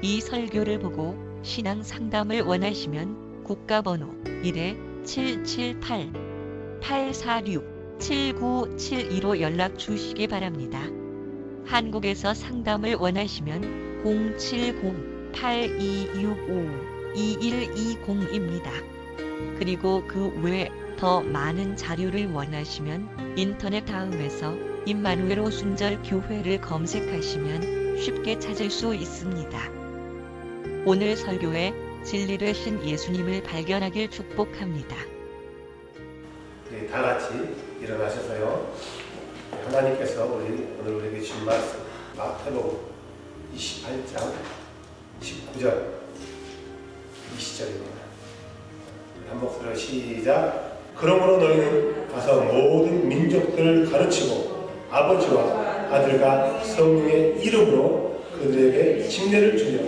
이 설교를 보고 신앙 상담을 원하시면 국가번호 1-778-846-7972로 연락 주시기 바랍니다. 한국에서 상담을 원하시면 070-8265-2120입니다. 그리고 그 외 더 많은 자료를 원하시면 인터넷 다음에서 임마누엘 오순절교회를 검색하시면 쉽게 찾을 수 있습니다. 오늘 설교에 진리 되신 예수님을 발견하길 축복합니다. 우리 다 같이 일어나셔서요. 하나님께서 오늘 우리에게 주신 말씀 마태복음 28장 19절 20절입니다. 한 목소리로 시작. 그러므로 너희는 가서 모든 민족들을 가르치고 아버지와 아들과 성령의 이름으로 그들에게 침례를 주며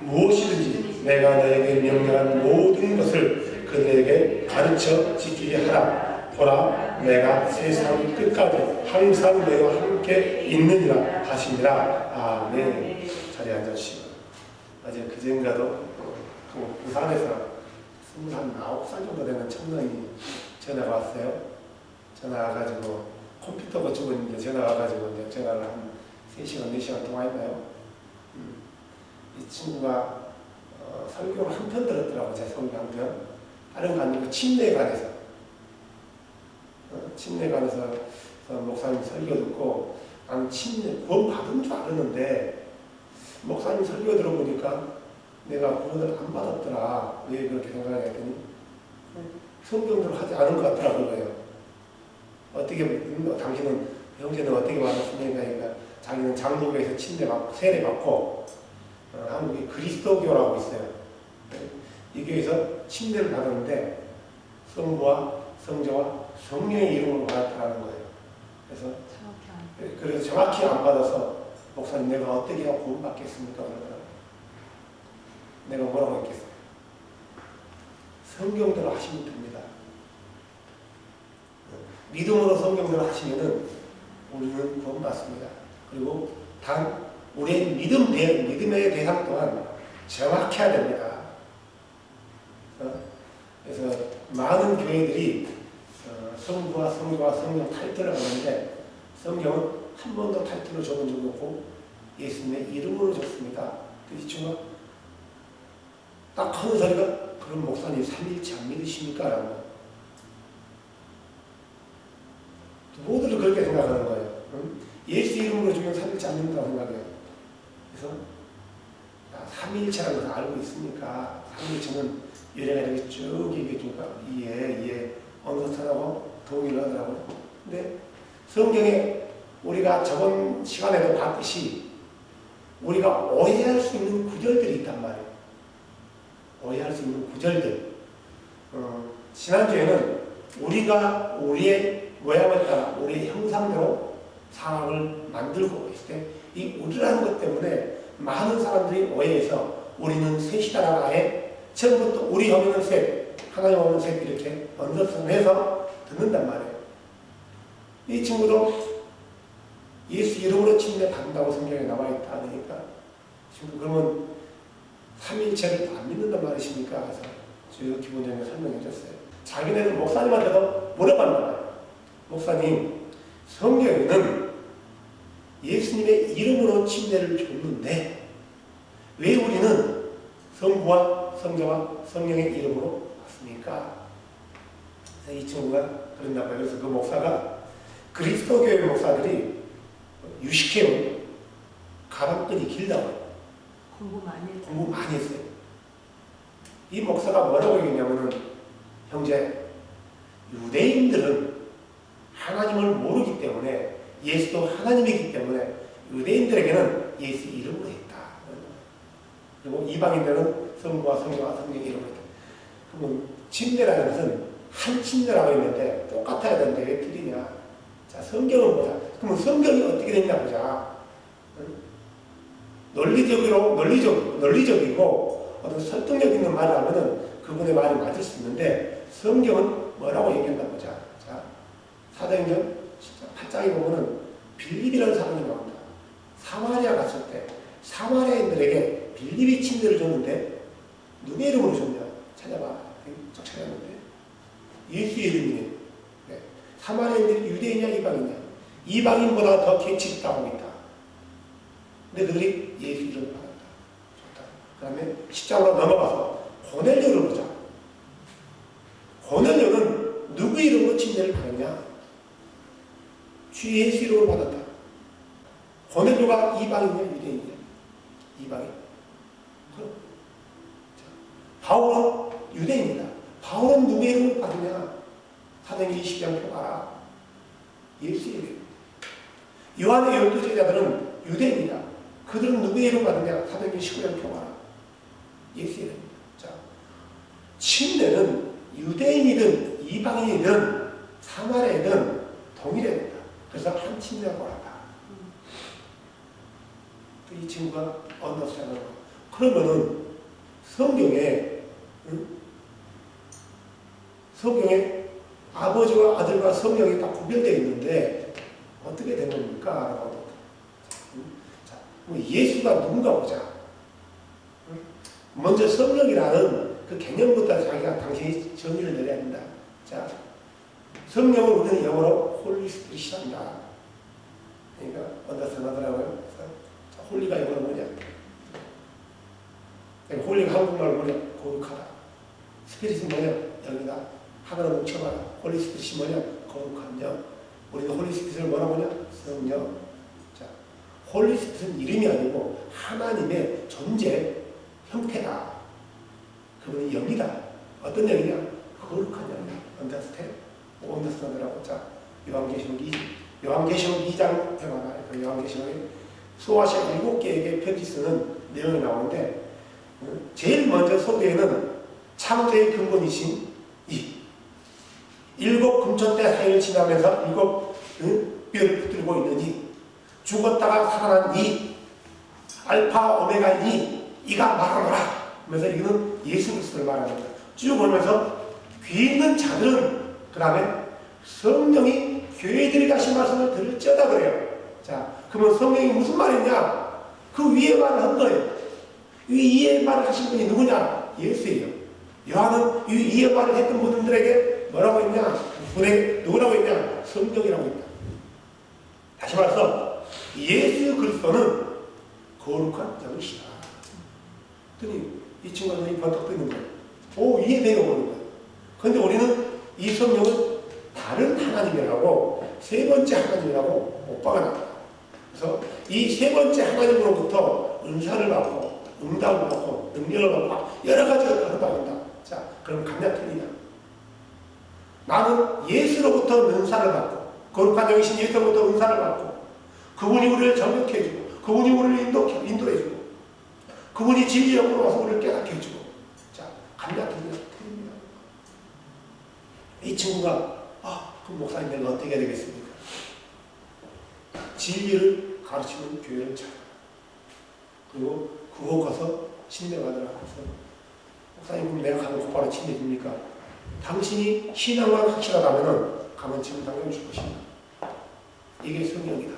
무엇이든지 내가 너에게 명령한 모든 것을 그들에게 가르쳐 지키게 하라. 보라, 내가 세상 끝까지 항상 너희와 함께 있느니라 하시니라. 아멘. 자리에 앉으시고. 어제 그젠가도 부산에서 29살 정도 되는 청년이 전화가 왔어요. 전화 와가지고 컴퓨터 고치고 있는데 전화 와가지고 이제 전화를 한 3시간, 4시간 통화했나요? 이 친구가 설교를 한 편 들었더라고. 제 설교 한 편. 다른 거 아니고 침례관에서 침례관에서 목사님 설교 듣고 난 침례 구원 받은 줄 알았는데 목사님 설교 들어보니까 내가 구원을 안 받았더라. 왜 그렇게 생각을 했더니 성경대로 하지 않은 것 같더라고요. 어떻게 당신은 형제는 어떻게 받았습니까? 그러니까 자기는 장로교에서 세례받고 한국에 그리스도교라고 있어요. 이 교회에서 침례를 받았는데 성부와 성자와 성령의 이름으로 받았다는 거예요. 그래서 정확히 안 받아서 목사님 내가 어떻게 하고 구원 받겠습니까? 그러더라고요. 내가 뭐라고 했겠어요? 성경대로 하시면 됩니다. 믿음으로 성경대로 하시면은 우리는 구원 받습니다. 그리고 단 우리의 믿음의 대상 또한 정확해야 됩니다. 그래서 많은 교회들이 성부와 성자와 성령 타이틀을 하는데 성경은 한 번도 타이틀을 적은 적이 없고 예수님의 이름으로 적습니다. 이 친구가 딱 하는 소리가 그럼 목사님 삼일체 안 믿으십니까? 라고 모두들 그렇게 생각하는 거예요. 예수 이름으로 주면 삼일체 안 믿는다고 생각해요. 그래서 삼일체라는 것을 알고 있으니까 삼일체는 여러 가지 쭉 얘기해 주니까 이해 언더스탠하고 동의를 하더라고요. 근데 성경에 우리가 저번 시간에도 봤듯이 우리가 오해할 수 있는 구절들이 있단 말이에요. 오해할 수 있는 구절들. 지난주에는 우리가 우리의 모양을 따라 우리의 형상대로 상황을 만들고 있을 때 이 우리라는 것 때문에 많은 사람들이 오해해서 우리는 셋이다라고 해 처음부터 우리 하면은 셋, 하나님 하면은 셋 이렇게 언더스탠해서 듣는단 말이에요. 이 친구도 예수 이름으로 침례 받는다고 성경에 나와 있다 하니까 친구 그러면 삼일체를 안 믿는단 말이십니까? 그래서 저희가 기본적으로 설명해 줬어요. 자기네는 목사님한테도 물어봤나 봐요. 목사님, 성경에는 예수님의 이름으로 침례를 줬는데 왜 우리는 성부와 성자와 성령의 이름으로 받습니까? 이 친구가 그랬나 봐요. 그래서 그 목사가 그리스도교회 목사들이 유식해요. 가방끈이 길다고요. 공부 많이 했어요. 이 목사가 뭐라고 얘기했냐면은 형제, 유대인들은 하나님을 모르기 때문에 예수도 하나님이기 때문에 유대인들에게는 예수 이름으로 했다. 그리고 이방인들은 성부와 성자와 성령의 이름으로 했다. 그러면 침례라는 것은 한 침례라고 했는데 똑같아야 되는데 왜 틀리냐. 자, 성경을 보자. 그러면 성경이 어떻게 됐냐 보자. 논리적이고 어떤 설득력 있는 말을 하면은 그분의 말이 맞을 수 있는데 성경은 뭐라고 얘기한다 보자. 자, 사도행전 8장에 보면은 빌립이라는 사람이 나온다. 사마리아 갔을 때 사마리아인들에게 빌립이 침례를 줬는데 누구의 이름으로 줬냐? 찾아봐. 쭉 찾았는데 예수의 이름이네. 네. 사마리아인들이 유대인이냐 이방인이냐? 이방인보다 더 계층이 있다고 있다. 근데 그들이 예수 이름을 받았다. 좋다. 그 다음에 10장으로 넘어가서 고넬료를 보자. 고넬료는 누구의 이름으로 침례를 받았냐? 주 예수 이름을 받았다. 고넬료가 이방인이냐 유대인이냐? 이방인. 바울은 유대인이다. 바울은 누구의 이름을 받느냐? 사도행전 20장 펴봐라. 예수의 이름. 요한의 12제자들은 유대인이다. 그들은 누구의 이름을 받느냐? 사도행전 19장 펴봐라. 예수의 이름입니다. 자, 침례는 유대인이든 이방인이든 사마리아이든 동일해야 된다. 그래서 한 침례라고 한다. 이 친구가 언더스탠드하는 거. 그러면은 성경에 성경에 아버지와 아들과 성령이 다 구별되어 있는데 어떻게 된 겁니까? 자, 뭐 예수가 누군가 보자. 먼저 성령이라는 그 개념부터 자기가 당신이 정의를 내려야 된다. 자, 성령을 우리는 영어로 홀리 스피릿이란다. 그러니까 언더스탠드 하더라고요. 홀리가 영어로 뭐냐? 홀리가 한국말로 뭐냐? 거룩하다. 스피릿은 뭐냐? 영이다. 하나로 뭉쳐봐라. 홀리 스피릿이 뭐냐? 거룩한 영. 우리는 홀리 스피릿을 뭐라고 하냐? 성령. 자, 홀리 스피릿은 이름이 아니고 하나님의 존재, 형태다. 그분이 영이다. 어떤 영이냐? 거룩한 영이다. 언더스탠드라고. 자, 요한계시록 2장 해봐라. 요한계시록에 소아시아 7개에게 편지 쓰는 내용이 나오는데 제일 먼저 소개에는 창조의 근본이신 이 7 금천대 사이를 지나면서 7 뼈를 붙들고 있는 이 죽었다가 살아난 이 알파 오메가 이가 말하노라 하면서 이거는 예수 그리스도를 말하는 거야. 쭉 보면서 귀 있는 자들은 그 다음에 성령이 교회들이 다시 말씀을 들을지어다 그래요. 자, 그러면 성령이 무슨 말이냐? 그 위에 말을 한 거예요. 이 위에 말을 하신 분이 누구냐? 예수예요. 요한은 이 위에 말을 했던 분들에게 뭐라고 했냐? 분에게 누구라고 했냐? 성령이라고 했다. 다시 말해서 예수 그리스도는 거룩한 영이시다. 그랬더니 이 친구가 눈이 번쩍 뜨는 거예요. 오, 이해되어 오는 거예요. 그런데 우리는 이 성령은 다른 하나님이라고 세 번째 하나님이라고 못 박아놨다. 그래서 이 세 번째 하나님으로부터 은사를 받고 응답을 받고 능력을 받고 여러 가지가 다른 바입니다. 자, 그럼 각냐 틀리냐? 나는 예수로부터 은사를 받고 거룩한 영이신 예수로부터 은사를 받고 그분이 우리를 정욕해 해주고 그분이 우리를 인도해 주고 그분이 진리의 영으로 와서 우리를 깨닫게 해주고 자, 각냐 틀리냐? 틀립니다. 이 친구가 그 목사님 내가 어떻게 해야 되겠습니까? 진리를 가르치는 교회를 찾아. 그리고 그거 가서 침례받으라 해서 목사님 그럼 내가 가면 곧바로 침례 줍니까? 당신이 신앙만 확실하다면 가면 지금 당장 줄 것입니다. 이게 성령이다.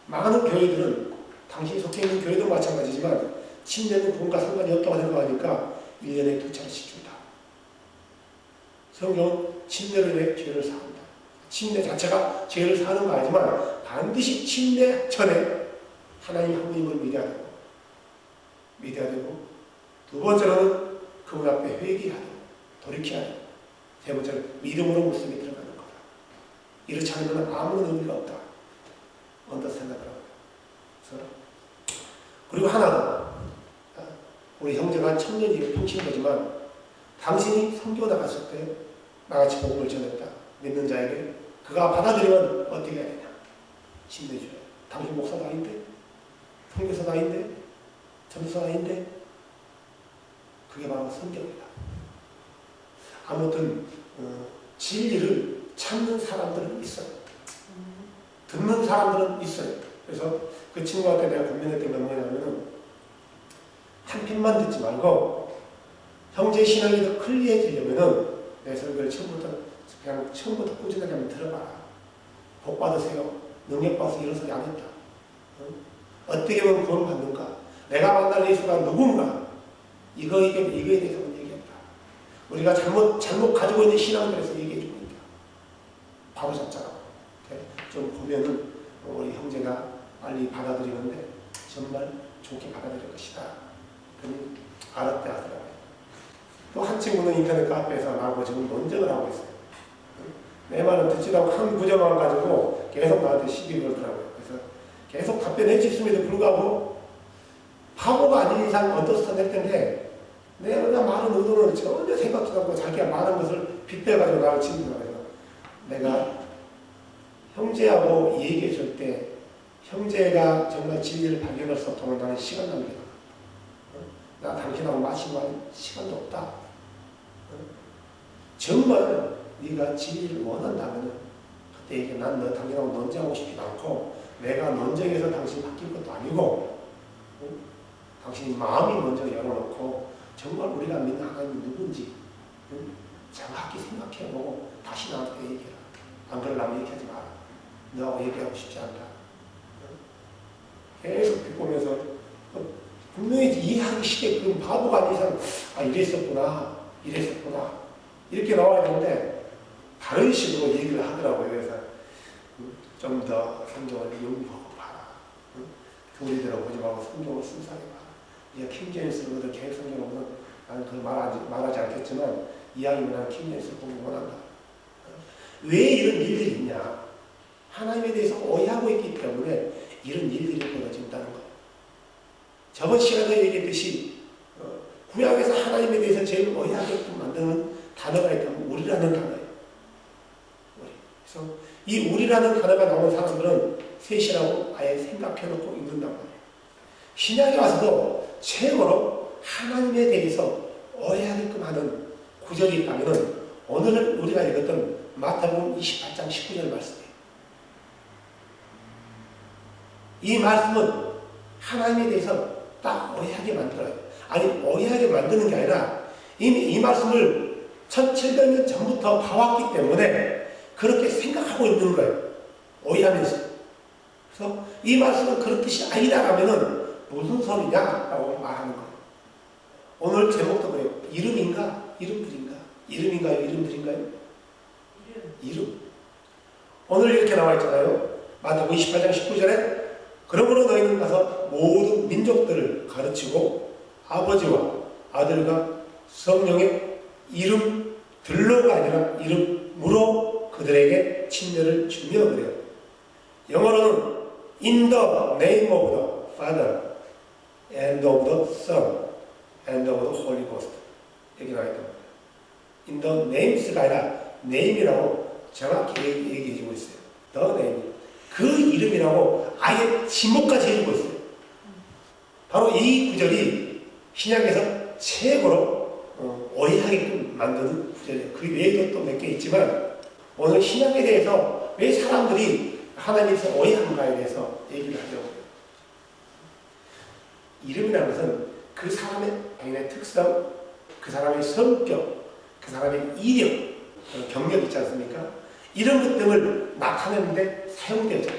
많은 교회들은 당신이 속해 있는 교회도 마찬가지지만 침례는 그분과 상관이 없다고 생각하니까 1년에 2차례씩 준다. 성령은 침례로 인해 죄를 사한다. 침례 자체가 죄를 사는 거 아니지만 반드시 침례 전에 하나님 한 분임을 믿어야 되고 두 번째로는 그분 앞에 회개해야 되고 돌이켜야 되고 세 번째는 믿음으로 물속에 들어가는 거다. 이렇지 않으면 아무런 의미가 없다. 언더스탠드라고. 그리고 하나 더. 우리 형제가 청년이 펼친 거지만 당신이 선교 나갔을 때 나같이 복음을 전했다. 믿는 자에게 그가 받아들이면 어떻게 해야 되냐? 힘내줘요. 당신 목사도 아닌데? 선교사도 아닌데? 전도사도 아닌데? 그게 바로 성경이다. 아무튼 진리를 찾는 사람들은 있어요. 듣는 사람들은 있어요. 그래서 그 친구한테 내가 분명했던 건 뭐냐면은 한 편만 듣지 말고 형제 신앙이 더 클리어해지려면은 내 설교를 처음부터 꾸준하게 한번 들어봐라. 복 받으세요. 능력 받아서 이런 소리 안 했다. 어떻게 보면 구원 받는가? 내가 만날 예수가 누군가? 이거에 대해서 얘기했다. 우리가 잘못 가지고 있는 신앙들에서 얘기해주고 있다. 바로 잡자라고. 좀 보면은 우리 형제가 빨리 받아들이는데 정말 좋게 받아들일 것이다. 그러니 알았다 하더라고요. 또 한 친구는 인터넷 카페에서 나하고 지금 논쟁을 하고 있어요. 내 말은 듣지도 않고 한 구절만 가지고 계속 나한테 시비 걸더라고요. 그래서 계속 답변해 줬음에도 불구하고 바보가 아닌 이상 어떻습니까 했는데 내가 말한 의도는 전혀 생각지도 않고 자기가 말한 것을 빗대가지고 나를 치는 거예요. 내가 형제하고 얘기했을 때 형제가 정말 진리를 발견할 수 없다면 나는 시간 낭비다. 나 당신하고 마시고 할 시간도 없다. 정말 네가 진리를 원한다면 그때 얘기해. 난 너 당신하고 논쟁하고 싶지도 않고 내가 논쟁해서 당신 바뀔 것도 아니고 당신이 마음이 먼저 열어놓고 정말 우리가 믿는 하나님이 누군지 정확히 생각해보고 다시 나한테 얘기해라. 안 그러려면 얘기하지 마라. 너하고 얘기하고 싶지 않다. 계속 비꼬면서 분명히 이해하기 쉽게끔 바보가 아닌 이상 이랬었구나 이렇게 나와야 되는데 다른 식으로 얘기를 하더라고요. 그래서 좀 더 성경을 연구하고 봐라. 교리대로 보지 말고 성경을 순수하게 봐라. 네가 킹제임스를 개혁 성경을 보면 나는 그걸 말하지 않겠지만 이왕이면 나는 킹제임스를 보기 원한다. 왜 이런 일들이 있냐? 하나님에 대해서 오해하고 있기 때문에 이런 일들이 벌어진다는 거예요. 저번 시간에 얘기했듯이 구약에서 하나님에 대해서 제일 오해하게끔 만드는 단어가 있다면 우리라는 단어예요. 그래서 이 우리라는 단어가 나온 사람들은 셋이라고 아예 생각해놓고 읽는단 말이에요. 신약에 와서도 최고로 하나님에 대해서 오해하게끔 하는 구절이 있다면 오늘 우리가 읽었던 마태복음 28장 19절 말씀이에요. 이 말씀은 하나님에 대해서 딱 오해하게 만들어요. 아니 오해하게 만드는 게 아니라 이미 이 말씀을 1700년 전부터 봐왔기 때문에 그렇게 생각하고 있는 거예요. 오해하면서. 그래서 이 말씀은 그런 뜻이 아니다 하면은 무슨 소리냐라고 말하는 거예요. 오늘 제목도 그래요. 이름인가? 이름들인가? 이름인가요? 이름들인가요? 이름. 오늘 이렇게 나와 있잖아요. 마태복음 28장 19절에 그러므로 너희는 가서 모든 민족들을 가르치고 아버지와 아들과 성령의 이름들로가 아니라 이름으로 그들에게 침례를 주며 그래요. 영어로는 In the name of the Father and of the Son and of the Holy Ghost 여기 나와 있단 말이에요. In the names가 아니라 name이라고 정확히 얘기해주고 있어요. The name. 그 이름이라고 아예 지목까지 해주고 있어요. 바로 이 구절이 신약에서 최고로 오해하게끔 만드는 구절이에요. 그 외에도 또 몇 개 있지만 오늘 신약에 대해서 왜 사람들이 하나님에서 오해한가에 대해서 얘기를 하려고 해요. 이름이라는 것은 그 사람의 개인의 특성, 그 사람의 성격, 그 사람의 이력, 경력 있지 않습니까? 이런 것 등을 나타내는데 사용되죠.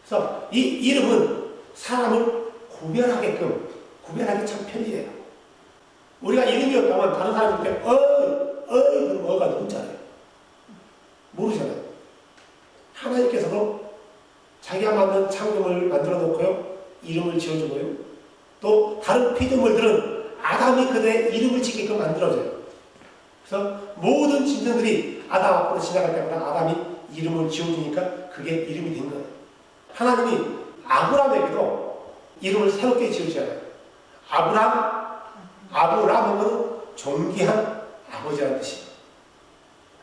그래서 이 이름은 사람을 구별하기 참 편리해요. 우리가 이름이 없다면 다른 사람한테 그럼 어가 누구잖아요. 모르잖아요. 하나님께서도 자기가 만든 창조물을 만들어 놓고요. 이름을 지어주고요. 또 다른 피조물들은 아담이 그들의 이름을 짓게끔 만들어줘요. 그래서 모든 짐승들이 아담 앞으로 지나갈 때마다 아담이 이름을 지어주니까 그게 이름이 된 거예요. 하나님이 아브라함에게도 이름을 새롭게 지어주잖아요. 아브라함은 존귀한 아버지라는 뜻이에요.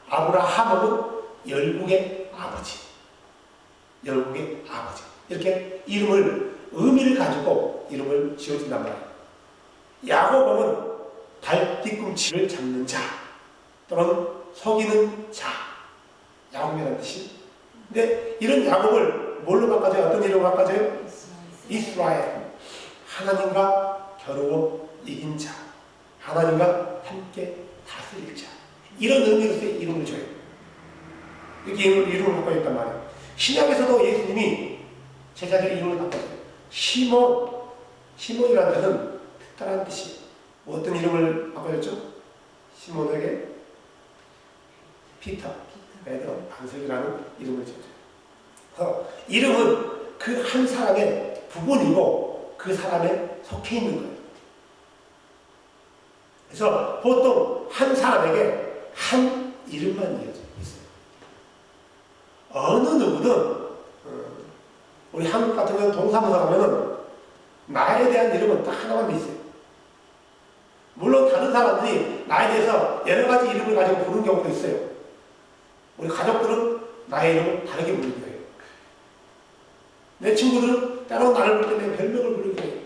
아브라함은 열국의 아버지. 이렇게 의미를 가지고 이름을 지어준단 말이에요. 야곱은 발 뒤꿈치를 잡는 자 또는 속이는 자. 야곱이라는 뜻이. 근데 이런 야곱을 뭘로 바꿔줘요? 어떤 이름으로 바꿔줘요? 이스라엘. 하나님과 겨루어 이긴 자. 하나님과 함께 다스릴 자. 이런 의미로서 이름을 줘요. 이렇게 이름을 바꿔 있단 말이에요. 신약에서도 예수님이 제자들의 이름을 바꿔줘요. 시몬, 시몬이라는 뜻은 특별한 뜻이에요. 어떤 이름을 바꿔줬죠? 시몬에게 피터, 베드로, 반석이라는 이름을 줬죠. 이름은 그 한 사람의 부분이고 그 사람에 속해 있는 거예요. 그래서 보통 한 사람에게 한 이름만 이어져 있어요. 어느 누구든 우리 한국 같은 경우는 동사무소 가면은 나에 대한 이름은 딱 하나만 돼 있어요. 물론 다른 사람들이 나에 대해서 여러 가지 이름을 가지고 부르는 경우도 있어요. 우리 가족들은 나의 이름을 다르게 부르기도 해요. 내 친구들은 때로 나를 부를 때 내 별명을 부르기도 해요.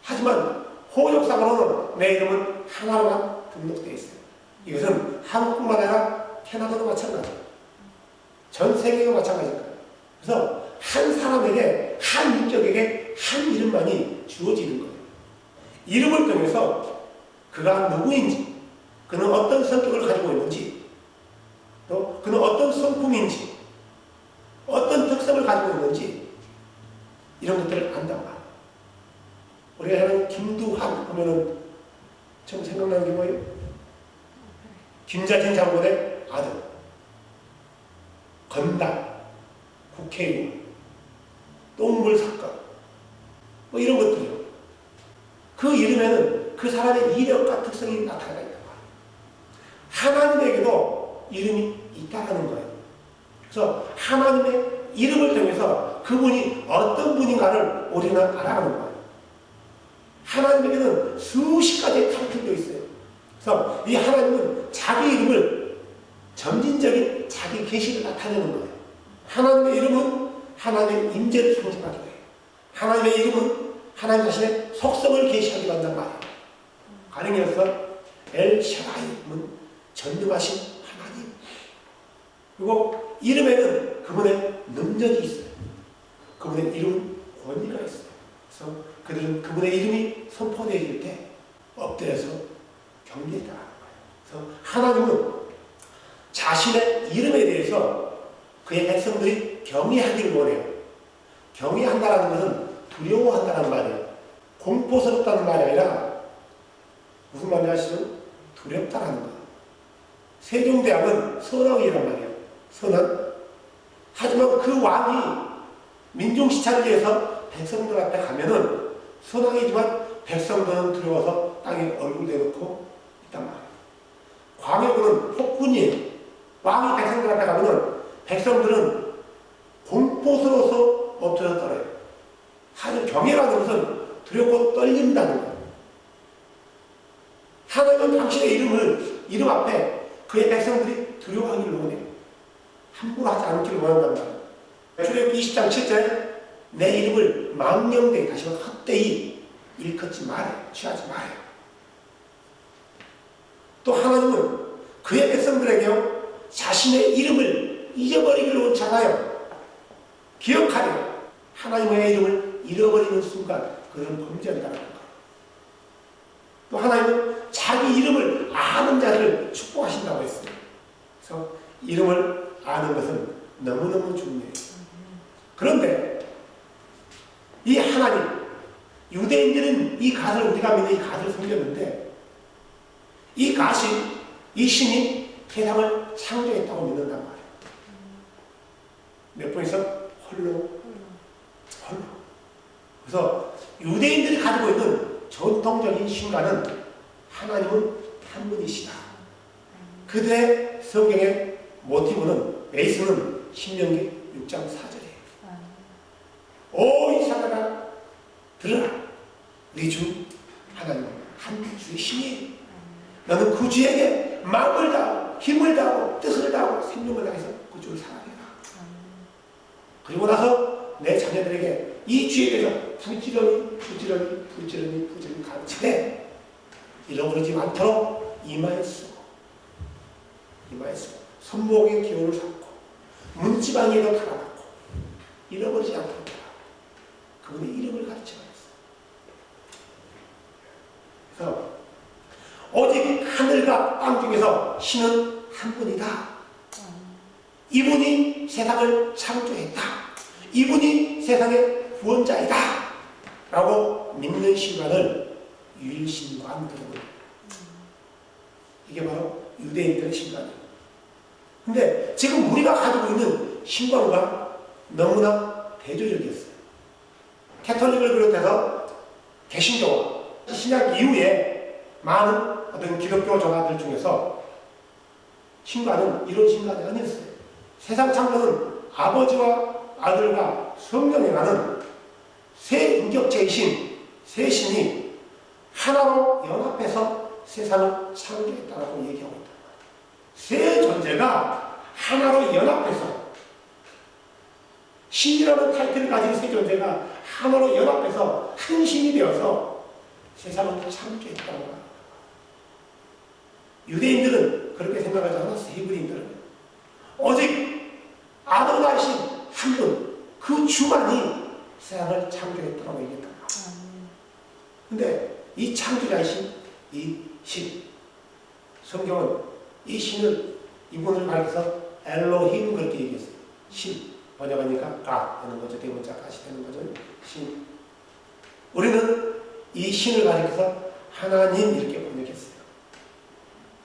하지만 호적상으로는 내 이름은 하나로만 등록되어 있어요. 이것은 한국뿐만 아니라 캐나다도 마찬가지예요. 전 세계가 마찬가지일 거예요. 그래서 한 사람에게, 한 인격에게 한 이름만이 주어지는 거예요. 이름을 통해서 그가 누구인지, 그는 어떤 성격을 가지고 있는지, 또 그는 어떤 성품인지, 어떤 특성을 가지고 있는지 이런 것들을 안단 말이에요. 우리가 하는 김두한 하면은 처음 생각나는 게 뭐예요? 김자진 장군의 아들, 건달, 국회의원, 똥물 사건, 뭐 이런 것들이요. 그 이름에는 그 사람의 이력과 특성이 나타나 있단 말이에요. 하나님에게도 이름이 있다는 거예요. 그래서 하나님의 이름을 통해서 그분이 어떤 분인가를 우리는 알아가는 거예요. 하나님에게는 수십 가지의 타이틀도 있어요. 그래서 이 하나님은 자기 이름을 점진적인 자기 계시를 나타내는 거예요. 하나님의 이름은 하나님의 임재를 상징하기도 해요. 하나님의 이름은 하나님 자신의 속성을 계시하기도 한단 말이에요. 가령이어서 엘샤다임은 전능하신 하나님. 그리고 이름에는 그분의 능력이 있어요. 그분의 이름은 권위가 있어요. 그래서 그들은 그분의 이름이 선포되어질 때 엎드려서 경배에 따라하는 거예요. 그래서 하나님은 자신의 이름에 대해서 그의 백성들이 경외하기를 원해요. 경외한다는 것은 두려워한다는 말이에요. 공포스럽다는 말이 아니라 무슨 말인지 아시죠? 두렵다는 거예요. 세종대왕은 선왕이란 말이에요. 선왕. 하지만 그 왕이 민중시찰을 위해서 백성들 앞에 가면은 선왕이지만 백성들은 두려워서 땅에 얼굴 대놓고 있단 말이에요. 광해군은 폭군이에요. 왕이 백성들 앞에 가면은 백성들은 공포스러워서 엎드려 떨어요. 하지만 경외라는 것은 두렵고 떨린다는 거예요. 하나님은 당신의 이름 앞에 그의 백성들이 두려워하기를 원해요. 함부로 하지 않기를 원한단 말이에요. 출애굽기 20장 7절에 내 이름을 망령되이, 다시 말해 헛되이 일컫지 말아요. 취하지 말아요. 또 하나님은 그의 백성들에게요, 자신의 이름을 잊어버리기를 원치 않아요. 기억하려. 하나님의 이름을 잃어버리는 순간 그들은 범죄한다는 거예요. 또 하나님은 자기 이름을 아는 자를 축복하신다고 했어요. 그래서 이름을 아는 것은 너무너무 중요해요. 그런데 이 하나님, 유대인들은 이 갓을, 우리가 믿는 이 갓을 섬겼는데 이 갓이, 이 신이 세상을 창조했다고 믿는단 말이에요. 몇 분이서? 홀로. 그래서 유대인들이 가지고 있는 전통적인 신과는 하나님은 한 분이시다. 그들의 성경의 모티브는, 베이스는 신명기 6장 4절이에요. 오 이스라엘아, 들으라. 우리 주 하나님은 한 주의 신이에요. 너는 그 주에게 마음을 다하고 힘을 다하고 뜻을 다하고 생명을 다해서 그 주를 사랑해라. 그리고 나서 내 자녀들에게 이 주에 대해서 부지런히 가르치되 잃어버리지 않도록 이마에 쓰고 손목에 기호를 삼고 문지방에도 달아놓고 잃어버리지 않도록 그분의 이름을 가르치라 했어요. 그래서 오직 하늘과 땅 중에서 신은 한 분이다. 이분이 세상을 창조했다. 이분이 세상의 구원자이다. 라고 믿는 신관을 유일신관 그러는 거예요. 이게 바로 유대인들의 신관이에요. 근데 지금 우리가 가지고 있는 신관과 너무나 대조적이었어요. 캐톨릭을 비롯해서 개신교와 신약 이후에 많은 어떤 기독교 종파들 중에서 신관은 이런 신관이 아니었어요. 세상 창조는 아버지와 아들과 성령이라는 세 인격체이신 세 신이 하나로 연합해서 세상을 창조했다고 얘기하고 있다. 세 존재가 하나로 연합해서 신이라는 타이틀을 가진 세 존재가 하나로 연합해서 한 신이 되어서 세상을 창조했다고 합니다. 유대인들은 그렇게 생각하지 않았어요. 히브리인들은 오직 아도나이신 한 분, 그 주만이 세상을 창조했다고 얘기했다. 근데 이 창조자이신 이 신, 성경은 이 신을 이분을 가리켜서 엘로힘 그렇게 얘기했어요. 신, 번역하니까 가 되는 거죠. 대문자 가시 되는 거죠. 신. 우리는 이 신을 가리켜서 하나님 이렇게 번역했어요.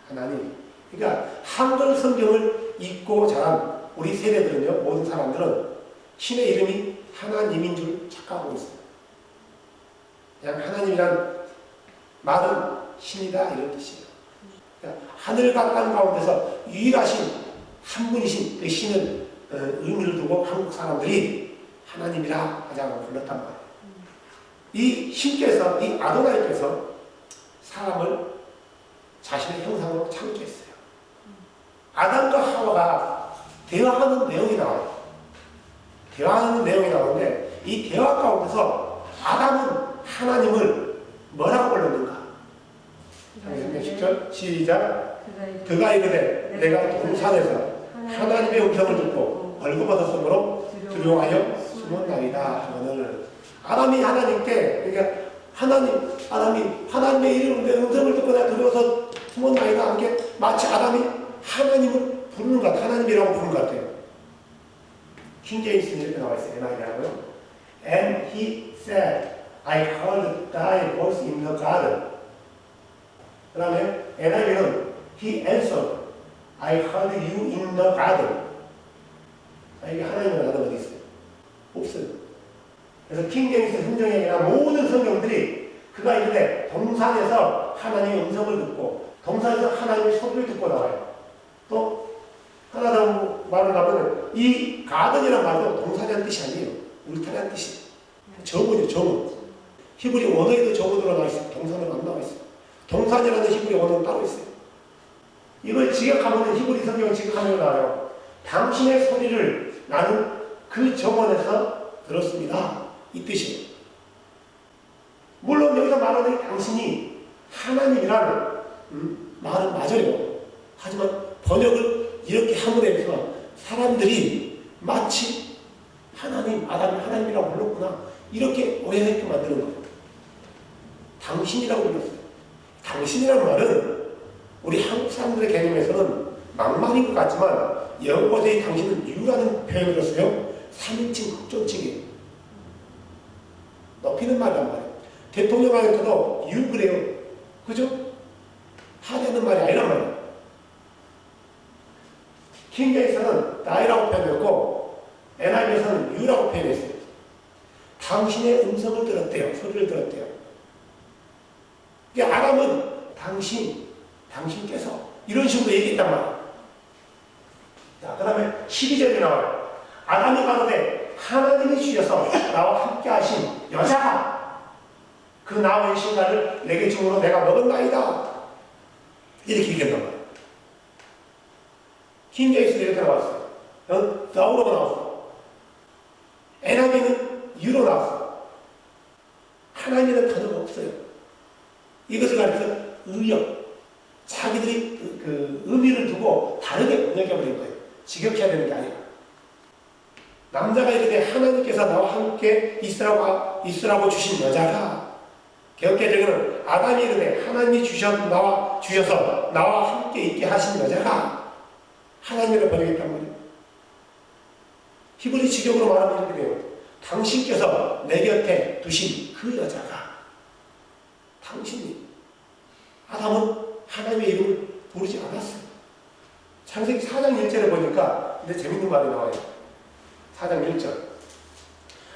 하나님. 그러니까 한글 성경을 읽고 자란 우리 세대들은요, 모든 사람들은 신의 이름이 하나님인 줄 착각하고 있어요. 그냥 하나님이란 말은 신이다 이런 뜻이에요. 그러니까 하늘과 땅 가운데서 유일하신 한 분이신 그 신을 의미를 두고 한국 사람들이 하나님이라 가장 불렀단 말이에요. 이 신께서, 이 아도나이께서 사람을 자신의 형상으로 창조했어요. 아담과 하와가 대화하는 내용이 나와요. 대화하는 내용이 나오는데 이 대화 가운데서 아담은 하나님을 뭐라고 불렀는가? 10절 시작. 그가 이르되 내가 동산에서 하나님의 음성을 듣고 벌거벗었으므로 두려워하여 숨었나이다 하거늘. 아담이 하나님께, 그러니까 아담이 하나님의 이름의 음성을 듣고 내가 두려워서 숨었나이다 한 게 마치 아담이 하나님을 부르는 것 같아요. 하나님이라고 부르는 것 같아요. 킹제임스는 이렇게 나와 있어요. NIV라고요. And he said, I heard thy voice in the garden. 그 다음에 NIV는 he answered, I heard you in the garden. 이게 하나님의 단어가 어디 있어요? 없어요. 그래서 킹제임스 성경이나 모든 성경들이 그가 이르되 동산에서 하나님의 음성을 듣고 동산에서 하나님의 소리를 듣고 나와요. 또 하나 더 말을 하면 이 가든이라는 말도 동산이라는 뜻이 아니에요. 울타리라는 뜻이에요. 저문이에요. 저문. 히브리 원어에도 저문으로 나와 있어요. 동산으로 안 나와 있어요. 동산이라는 히브리 원어는 따로 있어요. 이걸 직역하면 히브리 성경을 직역하면 나와요. 당신의 소리를 나는 그 정원에서 들었습니다. 이 뜻이에요. 물론 여기서 말하는 당신이 하나님이라는 말은 맞아요. 하지만 번역을 이렇게 함으로 해서 사람들이 마치 하나님, 아담이 하나님이라고 불렀구나 이렇게 오해하게 만드는 거예요. 당신이라고 불렀어요. 당신이라는 말은 우리 한국 사람들의 개념에서는 막말인 것 같지만 영어의 당신은 유라는 표현을 썼어요. 3인칭 극존칭이에요. 높이는 말이란 말이에요. 대통령한테도 유 그래요. 그죠? 하려는 말이 아니란 말이에요. 킹제임스는 나이라고 표현했고 NIV에서는 유라고 표현했어요. 당신의 음성을 들었대요. 소리를 들었대요. 그러니까 아담은 당신께서 이런 식으로 얘기했단 말이에요. 자, 그 다음에 12절에 나와요. 아담이 가로되 하나님이 주셔서 나와 함께 하신 여자가 그 나와의 신가를 내게 주므로 내가 먹었나이다. 이렇게 얘기했단 말이에요. 킹제임스는 이렇게 나왔어요. 더우로가 나왔어. NIV는 유로 나왔어. 하나님이라는 단어가 없어요. 이것을 가리켜서 의역. 자기들이 그 의미를 두고 다르게 번역해버린 거예요. 직역해야 되는 게 아니라. 남자가 이르되 하나님께서 나와 함께 있으라고 주신 여자가, 개역개정에는 아담이 이르되 하나님이 주셔서 나와 함께 있게 하신 여자가 하나님이라고 번역했단 말이에요. 히브리 직역으로 말하면 이렇게 돼요. 당신께서 내 곁에 두신 그 여자가 당신이 아담은 하나님의 이름을 부르지 않았어요. 창세기 4장 1절에 보니까 근데 재밌는 말이 나와요. 4장 1절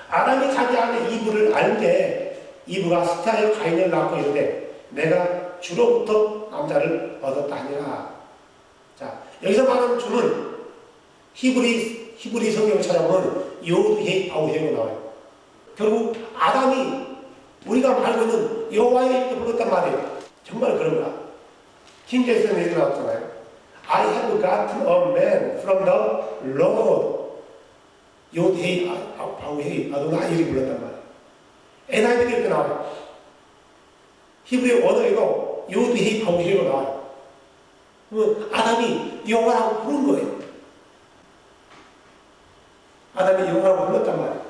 아담이 자기 아내 이브를 알되 이브가 스타의 가인을 낳고 이르되 내가 주로부터 남자를 얻었다 하니라. 자, 여기서 말하는 주는 히브리 성경을 찾아보면 요드헤이 바우헤이로 나와요. 결국 아담이 우리가 알고 있는 여호와의 이름을 불렀단 말이에요. 정말 그런가? 킹제이슨에 이렇게 나왔잖아요. I have gotten a man from the Lord. 요드헤이 바우헤이 아도나이 이렇게 불렀단 말이에요. NIV도 이렇게 나와요. 히브리 원어에도 요드헤이 바우헤이로 나와요. 그러면 아담이 여호와라고 부른 거예요. 아담이 여호와라고 불렀단 말이에요.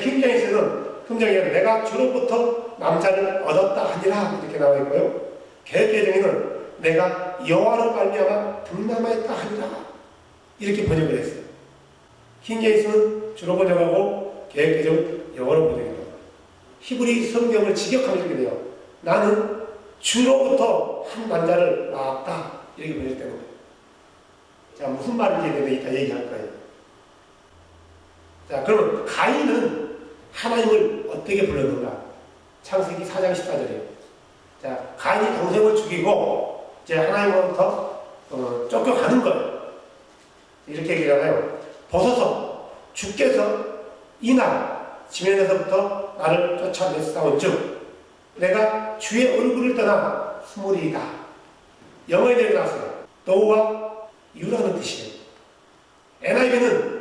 킹제이슨은 성경에 내가 주로부터 남자를 얻었다 하니라 이렇게 나와 있고요. 개혁개정에는 내가 여호와로 말미암아 등남하였다 하니라 이렇게 번역을 했어요. 킹제이슨은 주로 번역하고 개혁개정은 영어로 번역합니다. 히브리 성경을 직역하면 이렇게 돼요. 나는 주로부터 한 남자를 낳았다 이렇게 번역되는 거예요. 자, 무슨 말인지 이따 얘기할 거예요. 자, 그러면 가인은 하나님을 어떻게 불렀는가? 창세기 4장 14절이에요. 자, 가인이 동생을 죽이고 이제 하나님으로부터 쫓겨가는 거예요. 이렇게 얘기하잖아요. 벗어서 주께서 이날 지면에서부터 나를 쫓아냈사온즉 내가 주의 얼굴을 떠나 스물이다. 영어에 내려 나왔어요. 너와 유라는 뜻이에요. NIV는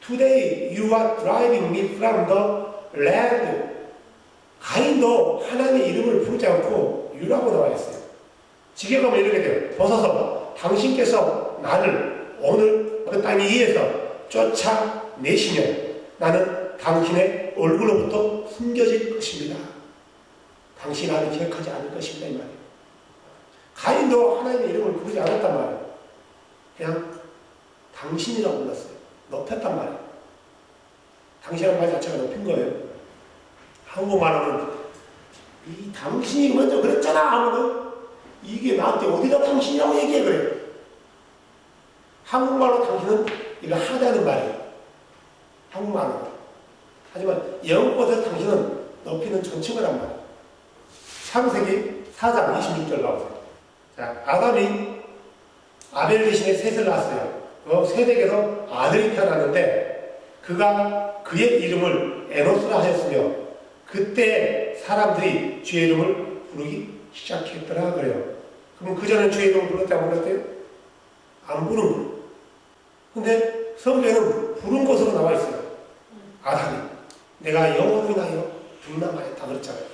Today you are driving me from the land. 가인도 하나님의 이름을 부르지 않고 유라고 나와 있어요. 직역하면 이렇게 돼요. 벗어서 당신께서 나를 오늘 그 땅 위에서 쫓아내시면 나는 당신의 얼굴로부터 숨겨질 것입니다. 당신 나를 기억하지 않을 것입니다. 이 말이에요. 가인도 하나님의 이름을 부르지 않았단 말이에요. 그냥 당신이라고 불렀어요. 높였단 말이에요. 당신이라는 말 자체가 높인 거예요. 한국말로는 이 당신이 먼저 그랬잖아 하면은 이게 나한테 어디다 당신이라고 얘기해 그래요. 한국말로 당신은 이거 하다는 말이에요. 한국말로. 하지만 영어에서 당신은 높이는 존칭어란 말이에요. 창세기 4장 26절 나오세요. 자, 아담이 아벨 대신에 셋을 낳았어요. 그 셋에게서 아들이 태어났는데 그가 그의 이름을 에노스라 하였으며 그때 사람들이 주의 이름을 부르기 시작했더라 그래요. 그럼 그 전에 주의 이름을 불렀대 안 불렀대요? 안 부른 거예요. 근데 성경에는 부른 것으로 나와 있어요. 아담이 내가 영원히 나여 등남하였다 그랬잖아요.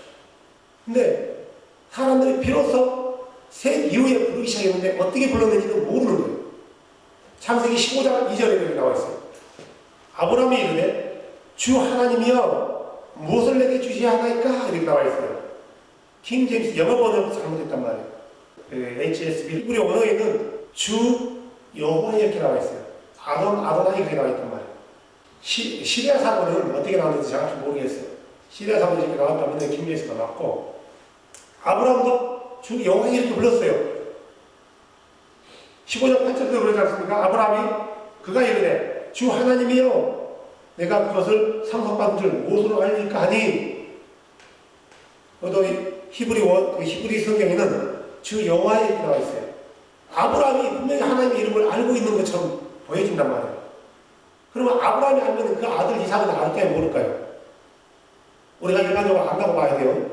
근데 사람들이 비로소 셋 이후에 부르기 시작했는데 어떻게 불렀는지는 모르는 거예요. 창세기 15장 2절에 이렇게 나와 있어요. 아브라함이 이르되 주 하나님이여 무엇을 내게 주시하나이까 이렇게 나와 있어요. 킹 제임스 영어 번역 잘못했단 말이에요. HSB 히브리 언어에는 주 여호와 이렇게 나와 있어요. 아도나이 이렇게 나와 있단 말이에요. 시리아 사본은 어떻게 나왔는지 정확히 모르겠어요. 시리아 사본이 이렇게 나왔다면 킹 제임스가 맞고 아브라함도 주 여호와 이렇게 불렀어요. 15장 8절도 그러지 않습니까? 아브라함이 그가 이르되 주 하나님이여 내가 그것을 상속받은 줄 무엇으로 알리까 하니 또 히브리 성경에는 주 여호와에 이렇게 나와 있어요. 아브라함이 분명히 하나님의 이름을 알고 있는 것처럼 보여진단 말이에요. 그러면 아브라함이 알면 그 아들 이삭은 알까요 모를까요? 우리가 일반적으로 안다고 봐야 돼요.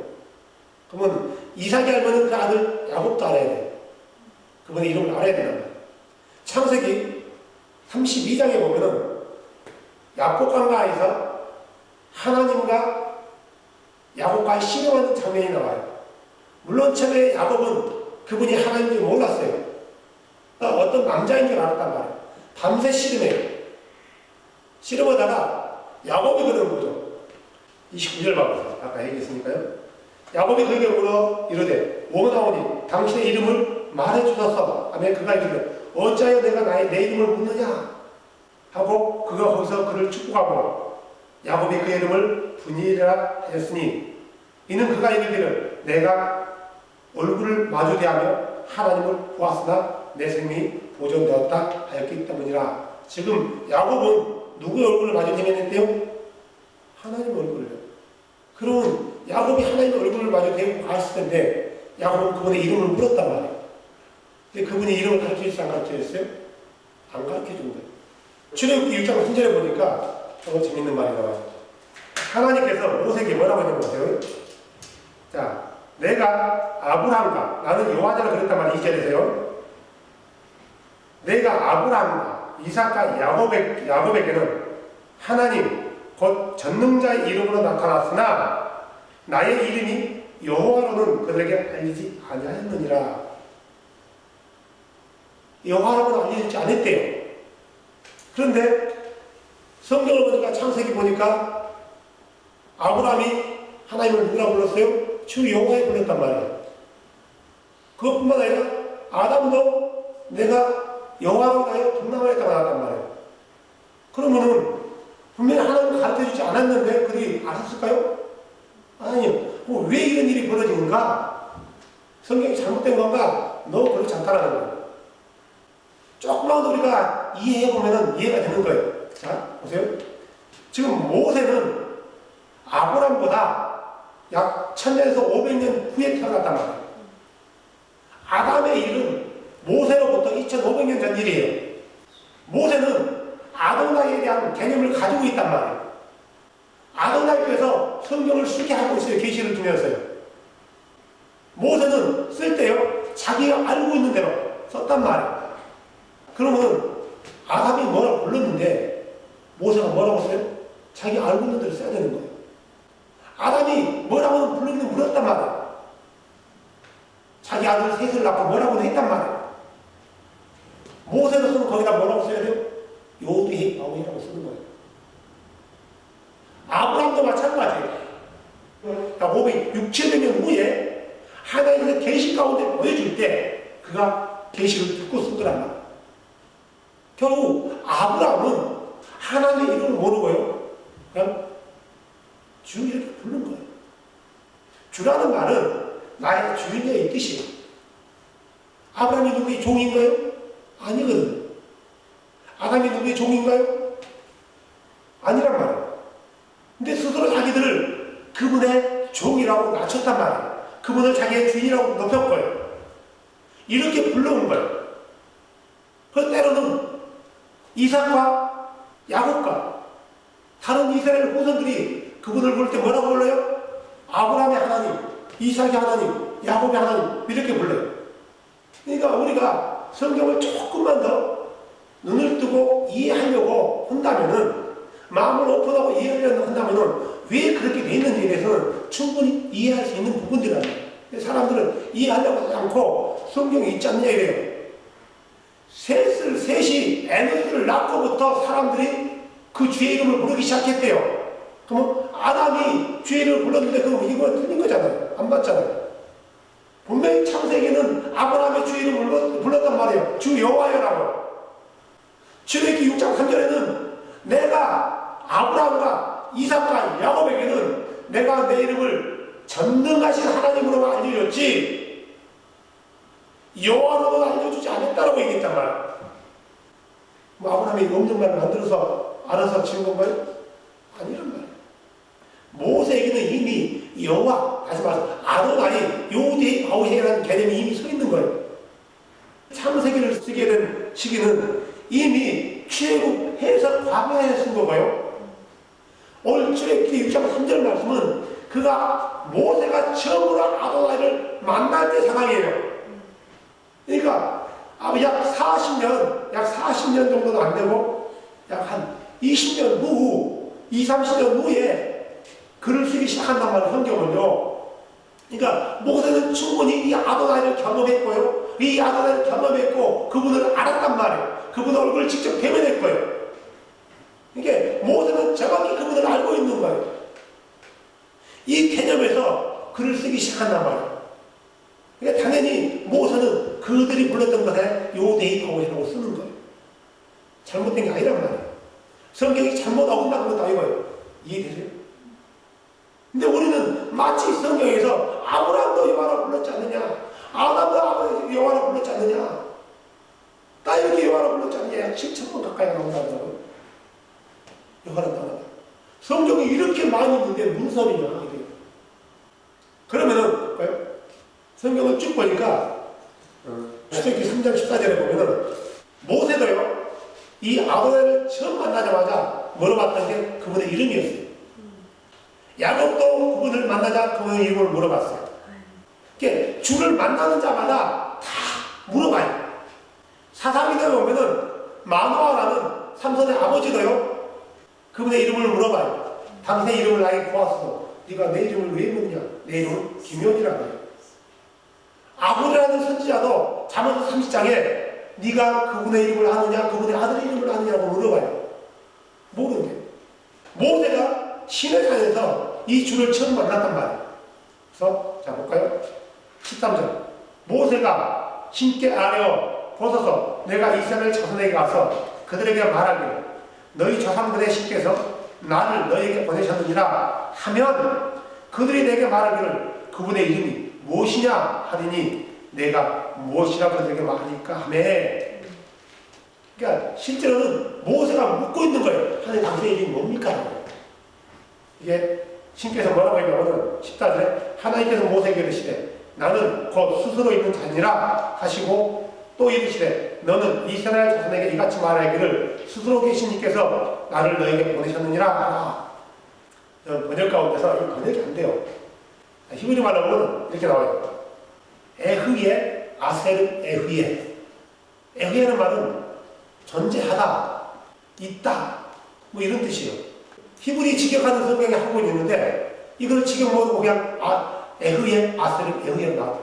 그러면 이삭이 알면 그 아들 야곱도 알아야 돼요. 그분의 이름을 알아야 된단 말이에요. 창세기 32장에 보면은 야곱 강가에서 하나님과 야곱과 씨름하는 장면이 나와요. 물론 처음에 야곱은 그분이 하나님인 줄 몰랐어요. 어떤 남자인 줄 알았단 말이에요. 밤새 씨름해요. 씨름하다가 야곱이 그러는 거죠. 29절 봐보세요. 아까 얘기했으니까요. 야곱이 그에게 물어 이르되 원하오니 당신의 이름을 말해주소서 하며 그가 이르되 어찌하여 내가 내 이름을 묻느냐 하고 그가 거기서 그를 축복하고 야곱이 그 이름을 분이라 하였으니 이는 그가 이르기를 내가 얼굴을 마주대하며 하나님을 보았으나 내 생명이 보존되었다 하였기 때문이라. 지금 야곱은 누구의 얼굴을 마주대면했대요? 하나님 얼굴을요. 그러면 야곱이 하나님의 얼굴을 마주대고 봤을 텐데 야곱은 그분의 이름을 물었단 말이에요. 근데 그분이 이름을 가르쳐줬어요? 안 가르쳐줬어요? 안 가르쳐준 거예요. 출애굽기 6장 3절에 보니까 재밌는 말이 나와요. 하나님께서 모세에게 뭐라고 했는 것 같아요? 자, 내가 아브라함과 나는 여호와라 그랬단 말이에요. 2절에서요. 내가 아브라함과 이삭과 야곱에게는 하나님 곧 전능자의 이름으로 나타났으나 나의 이름이 여호와로는 그들에게 알리지 아니하였느니라. 여호와로는 알려지지 않았대요. 그런데 성경을 보니까 창세기 보니까 아브라함이 하나님을 누구라 불렀어요? 주 여호와에 불렀단 말이에요. 그것뿐만 아니라 아담도 내가 여호와로 나의 동남아에다 나왔단 말이에요. 그러면은 분명히 하나님을 가르쳐주지 않았는데 그들이 알았을까요? 아니요. 왜 이런 일이 벌어지는가? 성경이 잘못된 건가? 너 그렇지 않다라는 거예요. 조금만 우리가 이해해보면 이해가 되는 거예요. 자, 보세요. 지금 모세는 아브람보다 약 1000년에서 500년 후에 태어났단 말이에요. 아담의 일은 모세로부터 2500년 전 일이에요. 모세는 아도나이에 대한 개념을 가지고 있단 말이에요. 아도나이께서 성경을 쓰게 하고 있어요. 계시를 주면서요. 모세는 쓸 때요, 자기가 알고 있는 대로 썼단 말이에요. 그러면 아담이 뭐라고 불렀는데 모세가 뭐라고 써요? 자기 알고 있는 대로 써야 되는 거예요. 아담이 뭐라고는 부르기는 물었단 말이에요. 자기 아들 셋을 낳고 뭐라고는 했단 말이에요. 모세로서는 거기다 뭐라고 써야 돼요? 요드헤이 바오이라고 쓰는 거예요. 아브람도 마찬가지예요. 그러니까 600~700년 후에 하나님의 계시 가운데 보여줄 때 그가 계시를 듣고 쓴 거란 말이에요. 결국 아브람은 하나님의 이름을 모르고요, 그냥 주 이렇게 부른 거예요. 주라는 말은 나의 주인의 뜻이에요. 아브람이 누구의 종인가요? 아니거든요. 아담이 누구의 종인가요? 아니란 말이에요. 근데 스스로 자기들을 그분의 종이라고 낮췄단 말이에요. 그분을 자기의 주인이라고 높였고요. 이렇게 불러온 거예요. 그 때로는 이삭과 야곱과 다른 이스라엘 후손들이 그분을 부를 때 뭐라고 불러요? 아브라함의 하나님, 이삭의 하나님, 야곱의 하나님 이렇게 불러요. 그러니까 우리가 성경을 조금만 더 눈을 뜨고 이해하려고 한다면은, 마음을 오픈하고 이해하려고 한다면은 왜 그렇게 돼 있는지에 대해서는 충분히 이해할 수 있는 부분들이랍니다. 사람들은 이해하려고 하지 않고 성경이 있지 않냐 이래요. 셋이 에노스를 낳고부터 사람들이 그 주의 이름을 부르기 시작했대요. 그러면 아담이 주의 이름을 불렀는데 그럼 이건 틀린 거잖아요. 안 맞잖아요. 분명히 창세기는 아브라함의 주의 이름을 불렀단 말이에요. 주 여호와여라고. 출애굽기 6장 3절에는 내가 아브라함과 이삭과 야곱에게는 내가 내 이름을 전능하신 하나님으로 알려줬지 여호와로는 알려주지 않았다라고 얘기했단 말이에요. 뭐 아브라함이 없는 말을 만들어서 알아서 지은 건가요? 아니란 말이에요. 모세에게는 이미 여호와, 다시 말해서 아도나이, 요드헤이 바오헤이라는 개념이 이미 서 있는 거예요. 창세기를 쓰게 된 시기는 이미 출애굽해서 과거에 쓴 거고요. 오늘 출애굽기 6장 3절 말씀은 그가 모세가 처음으로 아도나이를 만날 때 상황이에요. 그러니까 약 40년 정도는 안 되고 약 한 20년 후, 20~30년 후에 글을 쓰기 시작한단 말이에요. 성경을요. 그러니까 모세는 충분히 이 아도나이를 경험했고요. 이 아도나이를 경험했고 그분을 알았단 말이에요. 그분 얼굴을 직접 대면했고요. 이게 모세는 정확히 그분을 알고 있는 거예요. 이 개념에서 글을 쓰기 시작한단 말이에요. 그러니까 당연히 모세는 그들이 불렀던 것에 요데이 바오헤이라고 쓰는 거예요. 잘못된 게 아니란 말이에요. 성경이 잘못 어긋난 것도 아니고요. 이해되세요? 근데 우리는 마치 성경에서 아브라함도 여호와라 불렀지 않느냐, 아담도 여호와라 불렀지 않느냐, 나 이렇게 여호와라 불렀지 않느냐, 7,000번 가까이 나온다더라고요. 여호와라 단어가. 성경이 이렇게 많이 있는데 무슨 소리냐, 이게. 그러면은, 볼까요? 성경을 쭉 보니까, 출애굽기 3장 14절에 보면은, 모세도요, 이 아브라함을 처음 만나자마자 물어봤던 게 그분의 이름이었어요. 야곱도 그분을 만나자 그분의 이름을 물어봤어요. 그러니까 주를 만나는 자마다 다 물어봐요. 사사기도에 보면은 마노아라는 삼손의 아버지도요, 그분의 이름을 물어봐요. 당신의 이름을 나에게 구하소서. 네가 내 이름을 왜 묻냐? 내 이름은 기묘이라고 해요. 아브라라는 선지자도 잠언 30장에 네가 그분의 이름을 아느냐, 그분의 아들의 이름을 아느냐고 물어봐요. 모르는데. 모세가 시내산에서 이 주를 처음 만났단 말이에요. 그래서 자 볼까요? 13절. 모세가 신께 아뢰어 보소서, 내가 이스라엘 자손에게 가서 그들에게 말하기를 너희 조상들의 신께서 나를 너희에게 보내셨느니라 하면 그들이 내게 말하기를 그분의 이름이 무엇이냐 하리니 내가 무엇이라고 그들에게 말하니까 하매. 그러니까 실제로는 모세가 묻고 있는 거예요. 하나님 당신의 이름이 뭡니까? 이게 신께서 뭐라고 했냐면 14절에 하나님께서 모세에게 이르시되 나는 곧 스스로 있는 자니라 하시고 또 이르시되 너는 이스라엘 자손에게 이같이 말하기를 스스로 계신 이께서 나를 너에게 보내셨느니라 하라. 번역 가운데서 이 번역이 안 돼요. 히브리 말로 보면 이렇게 나와요. 에흐예 아셀 에흐예. 에흐예는 말은 존재하다, 있다, 뭐 이런 뜻이에요. 히브리 직역하는 성경에 한 권 있는데 이걸 직역 못하고 그냥 에흐예 아셀 에흐예 나왔다.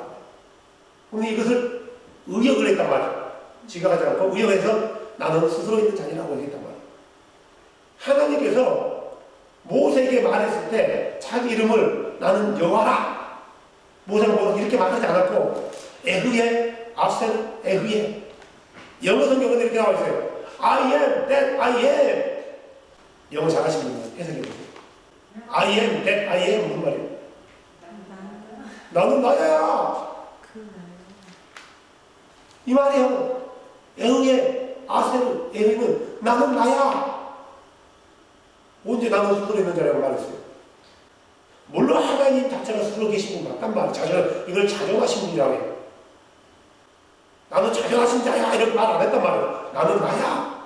근데 이것을 의역을 했단 말이에요. 직역하지 않고 의역해서 나는 스스로 있는 자니라고 했단 말이에요. 하나님께서 모세에게 말했을 때 자기 이름을 나는 여호와라, 모세가 뭐 이렇게 말하지 않았고 에흐예 아셀 에흐예. 영어 성경은 이렇게 나와 있어요. I am that I am. 영어 잘하시는 분은 해석해 보세요. I am that I am 무슨 말이에요? 나는 나야. 이 말이에요. 에흐예 아셀 에흐는 나는 나야. 언제 나는 스스로 있는 자라고 말했어요. 물론 하나님 자체가 스스로 계신 분 맞단 말이에요. 이걸 자정하신 분이라고 해요. 나는 자정하신 자야 이렇게 말 안 했단 말이에요. 나는 나야.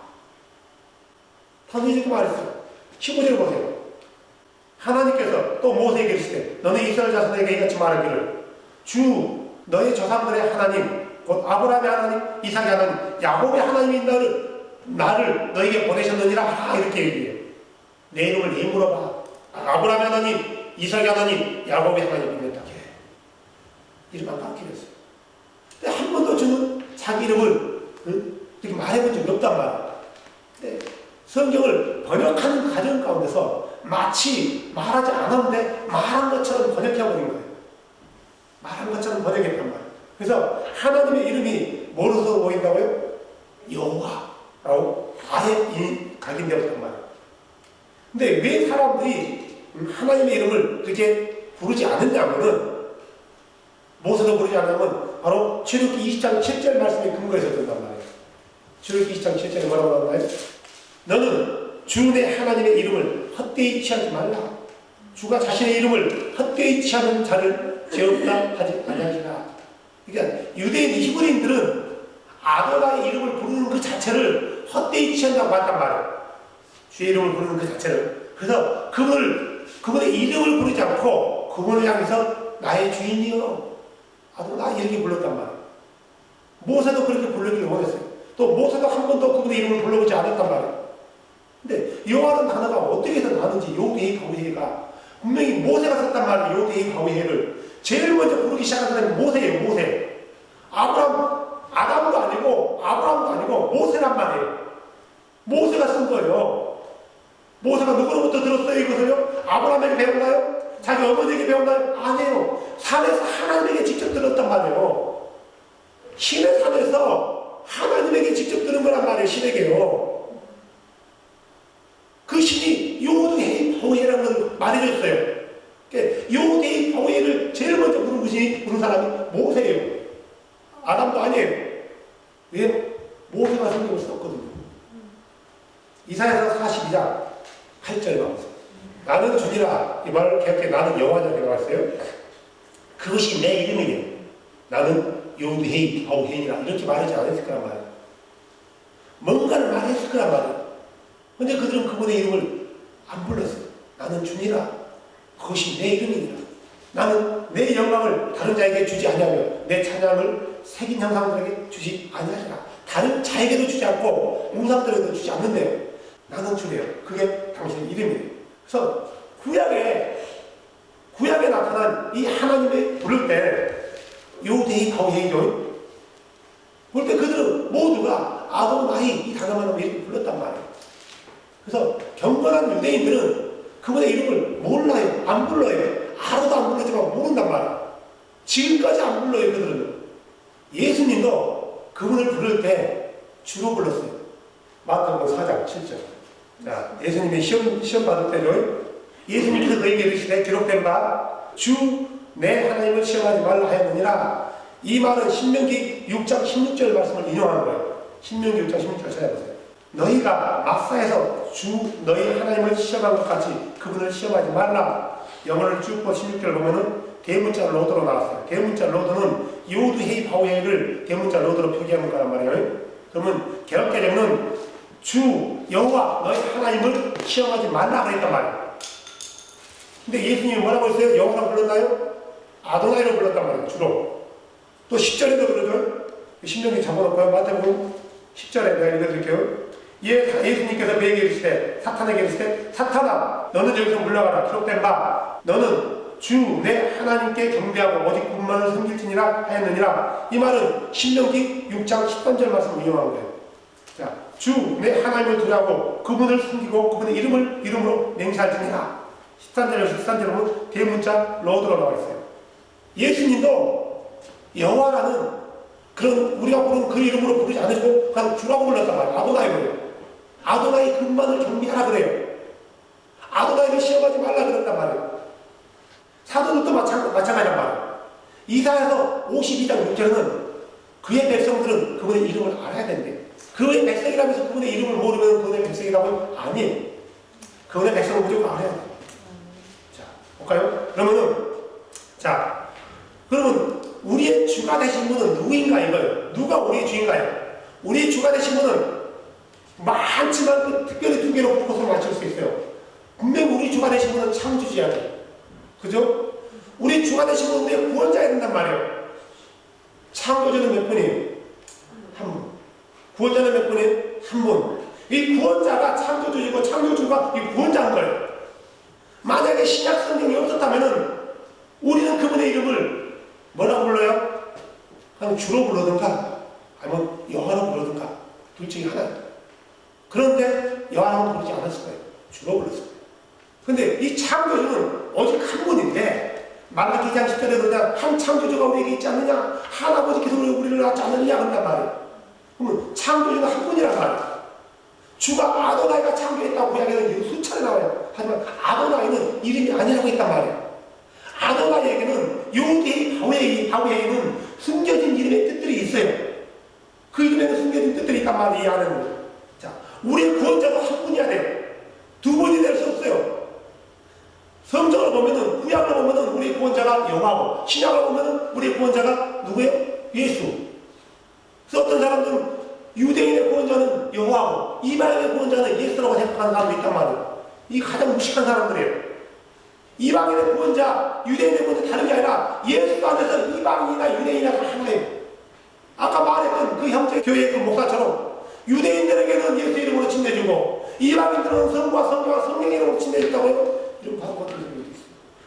단순히 이렇게 말했어요. 15절 보세요. 하나님께서 또 모세에게 이르시되 너는 이스라엘 자손에게 이같이 말하기를 주 너의 조상들의 하나님 곧 아브라함의 하나님, 이삭의 하나님, 야곱의 하나님이 나를 너에게 보내셨느니라 하라 이렇게 얘기해요. 내 이름을 왜 물어봐. 아브라함의 하나님, 이삭의 하나님, 야곱의 하나님 보냈다. 이름 안 바뀌었어요. 근데 한 번도 저는 자기 이름을 이렇게 말해본 적이 없단 말이에요. 근데 성경을 번역하는 과정 가운데서 마치 말하지 않았는데 말한 것처럼 번역해버린 거예요. 말한 것처럼 번역했단 말이에요. 그래서 하나님의 이름이 뭐로서 보인다고요? 여호와라고 아예 각인되었단 말이에요. 근데 왜 사람들이 하나님의 이름을 그렇게 부르지 않느냐면은 모세도 부르지 않으면 바로 출애굽기 20장 7절 말씀에 근거해서 된단 말이에요. 출애굽기 20장 7절에 뭐라고 하나요? 너는 주 내 하나님의 이름을 헛되이 취하지 말라. 주가 자신의 이름을 헛되이 취하는 자를 죄없다 하지 아니하리라. 그러니까 유대인 히브리인들은 아도나의 이름을 부르는 그 자체를 헛되이 취한다고 한단 말이에요. 주의 이름을 부르는 그 자체를. 그래서 그분의 이름을 부르지 않고 그분을 향해서 나의 주인이여 아도나 이렇게 불렀단 말이에요. 모세도 그렇게 부르기를 원했어요. 또 모세도 한 번도 그분의 이름을 불러보지 않았단 말이에요. 근데 여호와라는 단어가 어떻게 해서 나는지 요데이 바위헤가 분명히 모세가 썼단 말이에요. 요데이 바위헤를 제일 먼저 부르기 시작한 사람이 모세예요. 모세. 아담도 아니고 아브라함도 아니고 모세란 말이에요. 모세가 쓴 거예요. 모세가 누구로부터 들었어요 이것을요? 아브라함에게 배웠나요? 자기 어머니에게 배웠나요? 아니에요. 산에서 하나님에게 직접 들었단 말이에요. 신의 산에서 하나님에게 직접 들은 거란 말이에요. 신에게요. 그 신이 이 요드헤이 바우헤이라는 걸 말해줬어요. 그러니까 요드헤이 바우헤이를 제일 먼저 부른 사람이 모세예요. 아담도 아니에요. 왜? 모세가 성경을 썼거든요. 이사야서 42장 8절에 나왔어요. 나는 주니라. 이 말을 기억해. 나는 여호와라고 나왔어요. 그것이 내 이름이래요. 나는 요드헤이 바우헤이라 이렇게 말하지 않았을 거란 말이에요. 뭔가를 말했을 거란 말이에요. 근데 그들은 그분의 이름을 안 불렀어요. 나는 주니라. 그것이 내 이름이니라. 나는 내 영광을 다른 자에게 주지 아니하며 내 찬양을 새긴 형상들에게 주지 아니하리라. 다른 자에게도 주지 않고 우상들에게도 주지 않는데요. 나는 주래요. 그게 당신의 이름이에요. 그래서 구약에 나타난 이 하나님의 부를 때 요데이 바우헤이죠. 볼 때 그들은 모두가 아도나이 이 단어만 하면 이렇게 불렀단 말이에요. 그래서 경건한 유대인들은 그분의 이름을 몰라요. 안 불러요. 알아도 안 부르지만 모른단 말이에요. 지금까지 안 불러요. 그들은. 예수님도 그분을 부를 때 주로 불렀어요. 마태복음 4장 7절. 자, 예수님이 시험 받을 때요. 예수님께서 너희에게 이르시되 기록된 바 주 내 하나님을 시험하지 말라 하였느니라. 이 말은 신명기 6장 16절 말씀을 인용하는 거예요. 신명기 6장 16절 찾아보세요. 너희가 막사에서 주 너희 하나님을 시험한 것 같이 그분을 시험하지 말라. 영어를 쭉 보 16절 보면은 대문자 로드로 나왔어요. 대문자 로드는 요드헤이 바우헤이를 대문자 로드로 표기하는 거란 말이에요. 그러면 개혁개정은 주 여호와 너희 하나님을 시험하지 말라 그랬단 말이에요. 근데 예수님이 뭐라고 했어요? 여호와라고 불렀나요? 아도나이로 불렀단 말이에요. 주로. 또 10절에도 그러죠. 신명기 잡아놓고요. 마태복음 10절에 내가 읽어드릴게요. 예수님께서 그에게 이르시되 사탄에게 이르시되 사탄아 너는 여기서 물러가라. 기록된 바 너는 주 내 하나님께 경배하고 오직 그분만을 섬길지니라 하였느니라. 이 말은 신명기 6장 13절 말씀을 이용한 거예요. 자, 주 내 하나님을 두라고 그분을 섬기고 그분의 이름으로 맹세할지니라. 13절에 보면 대문자 로드로 나와 있어요. 예수님도 여호와라는 그런 우리가 부르는 그 이름으로 부르지 않으시고 그냥 주라고 불렀단 말이에요. 아도나이로요. 아도나이 그분만을 경배하라 그래요. 아도나이를 시험하지 말라 그랬단 말이에요. 사도들도 마찬가지란 말이에요. 이사야서 52장 6절은 그의 백성들은 그분의 이름을 알아야 된대요. 그의 백성이라면서 그분의 이름을 모르면 그분의 백성이라고 아니에요. 그분의 백성을 무조건 알아야 돼요. 자, 볼까요? 그러면 우리의 주가 되신 분은 누구인가 이거예요. 누가 우리의 주인가요? 우리의 주가 되신 분은 많지만 특별히 두 개로 포커스를 맞출 수 있어요. 분명히 우리 주가 되신 분은 창조주야 돼요. 그죠? 우리 주가 되신 분은 구원자야 된단 말이에요. 창조주는 몇 분이에요? 한 분. 구원자는 몇 분이에요? 한 분. 이 구원자가 창조주이고 창조주가 이 구원자인 거예요. 만약에 신약 성경이 없었다면은 우리는 그분의 이름을 뭐라고 불러요? 그냥 주로 부르든가 아니면 여호와로 부르든가 둘 중에 하나예요. 그런데 여호와로 부르지 않았을 거예요. 주로 불렀을 거예요. 근데 이 창조주는 오직 한 분인데 말라기 2장 10절에 그러냐 한 창조주가 우리에게 있지 않느냐 하나님께서 우리를 낳지 않느냐 그런단 말이에요. 그러면 창조주가 한 분이란 말이에요. 주가 아도나이가 창조했다고 구약에는 수차례 나와요. 하지만 아도나이는 이름이 아니라고 했단 말이에요. 아도나이에게는 요데이 바우헤이는 숨겨진 이름의 뜻들이 있어요. 그 이름에는 숨겨진 뜻들이 있단 말이에요. 이 안에는. 자, 우리의 구원자도 한 분이야 돼요. 두 분이 될 수 없어요. 성경을 보면은 구약을 보면은 우리의 구원자가 여호와고 신약을 보면은 우리의 구원자가 누구예요? 예수. 그래서 어떤 사람들은 유대인의 구원자는 여호와고 이방인의 구원자는 예수라고 생각하는 사람도 있단 말이에요. 이 가장 무식한 사람들이에요. 이방인의 구원자, 유대인의 구원자 다른 게 아니라 예수 안에서 이방인이나 유대인이나 다 하나예요. 아까 말했던 그 형제 교회의 그 목사처럼 유대인들에게는 예수 이름으로 침례주고 이방인들은 성부와 성자와 성령의 이름으로 침례줬다고요? 이런 바보같은 소리도 있어요.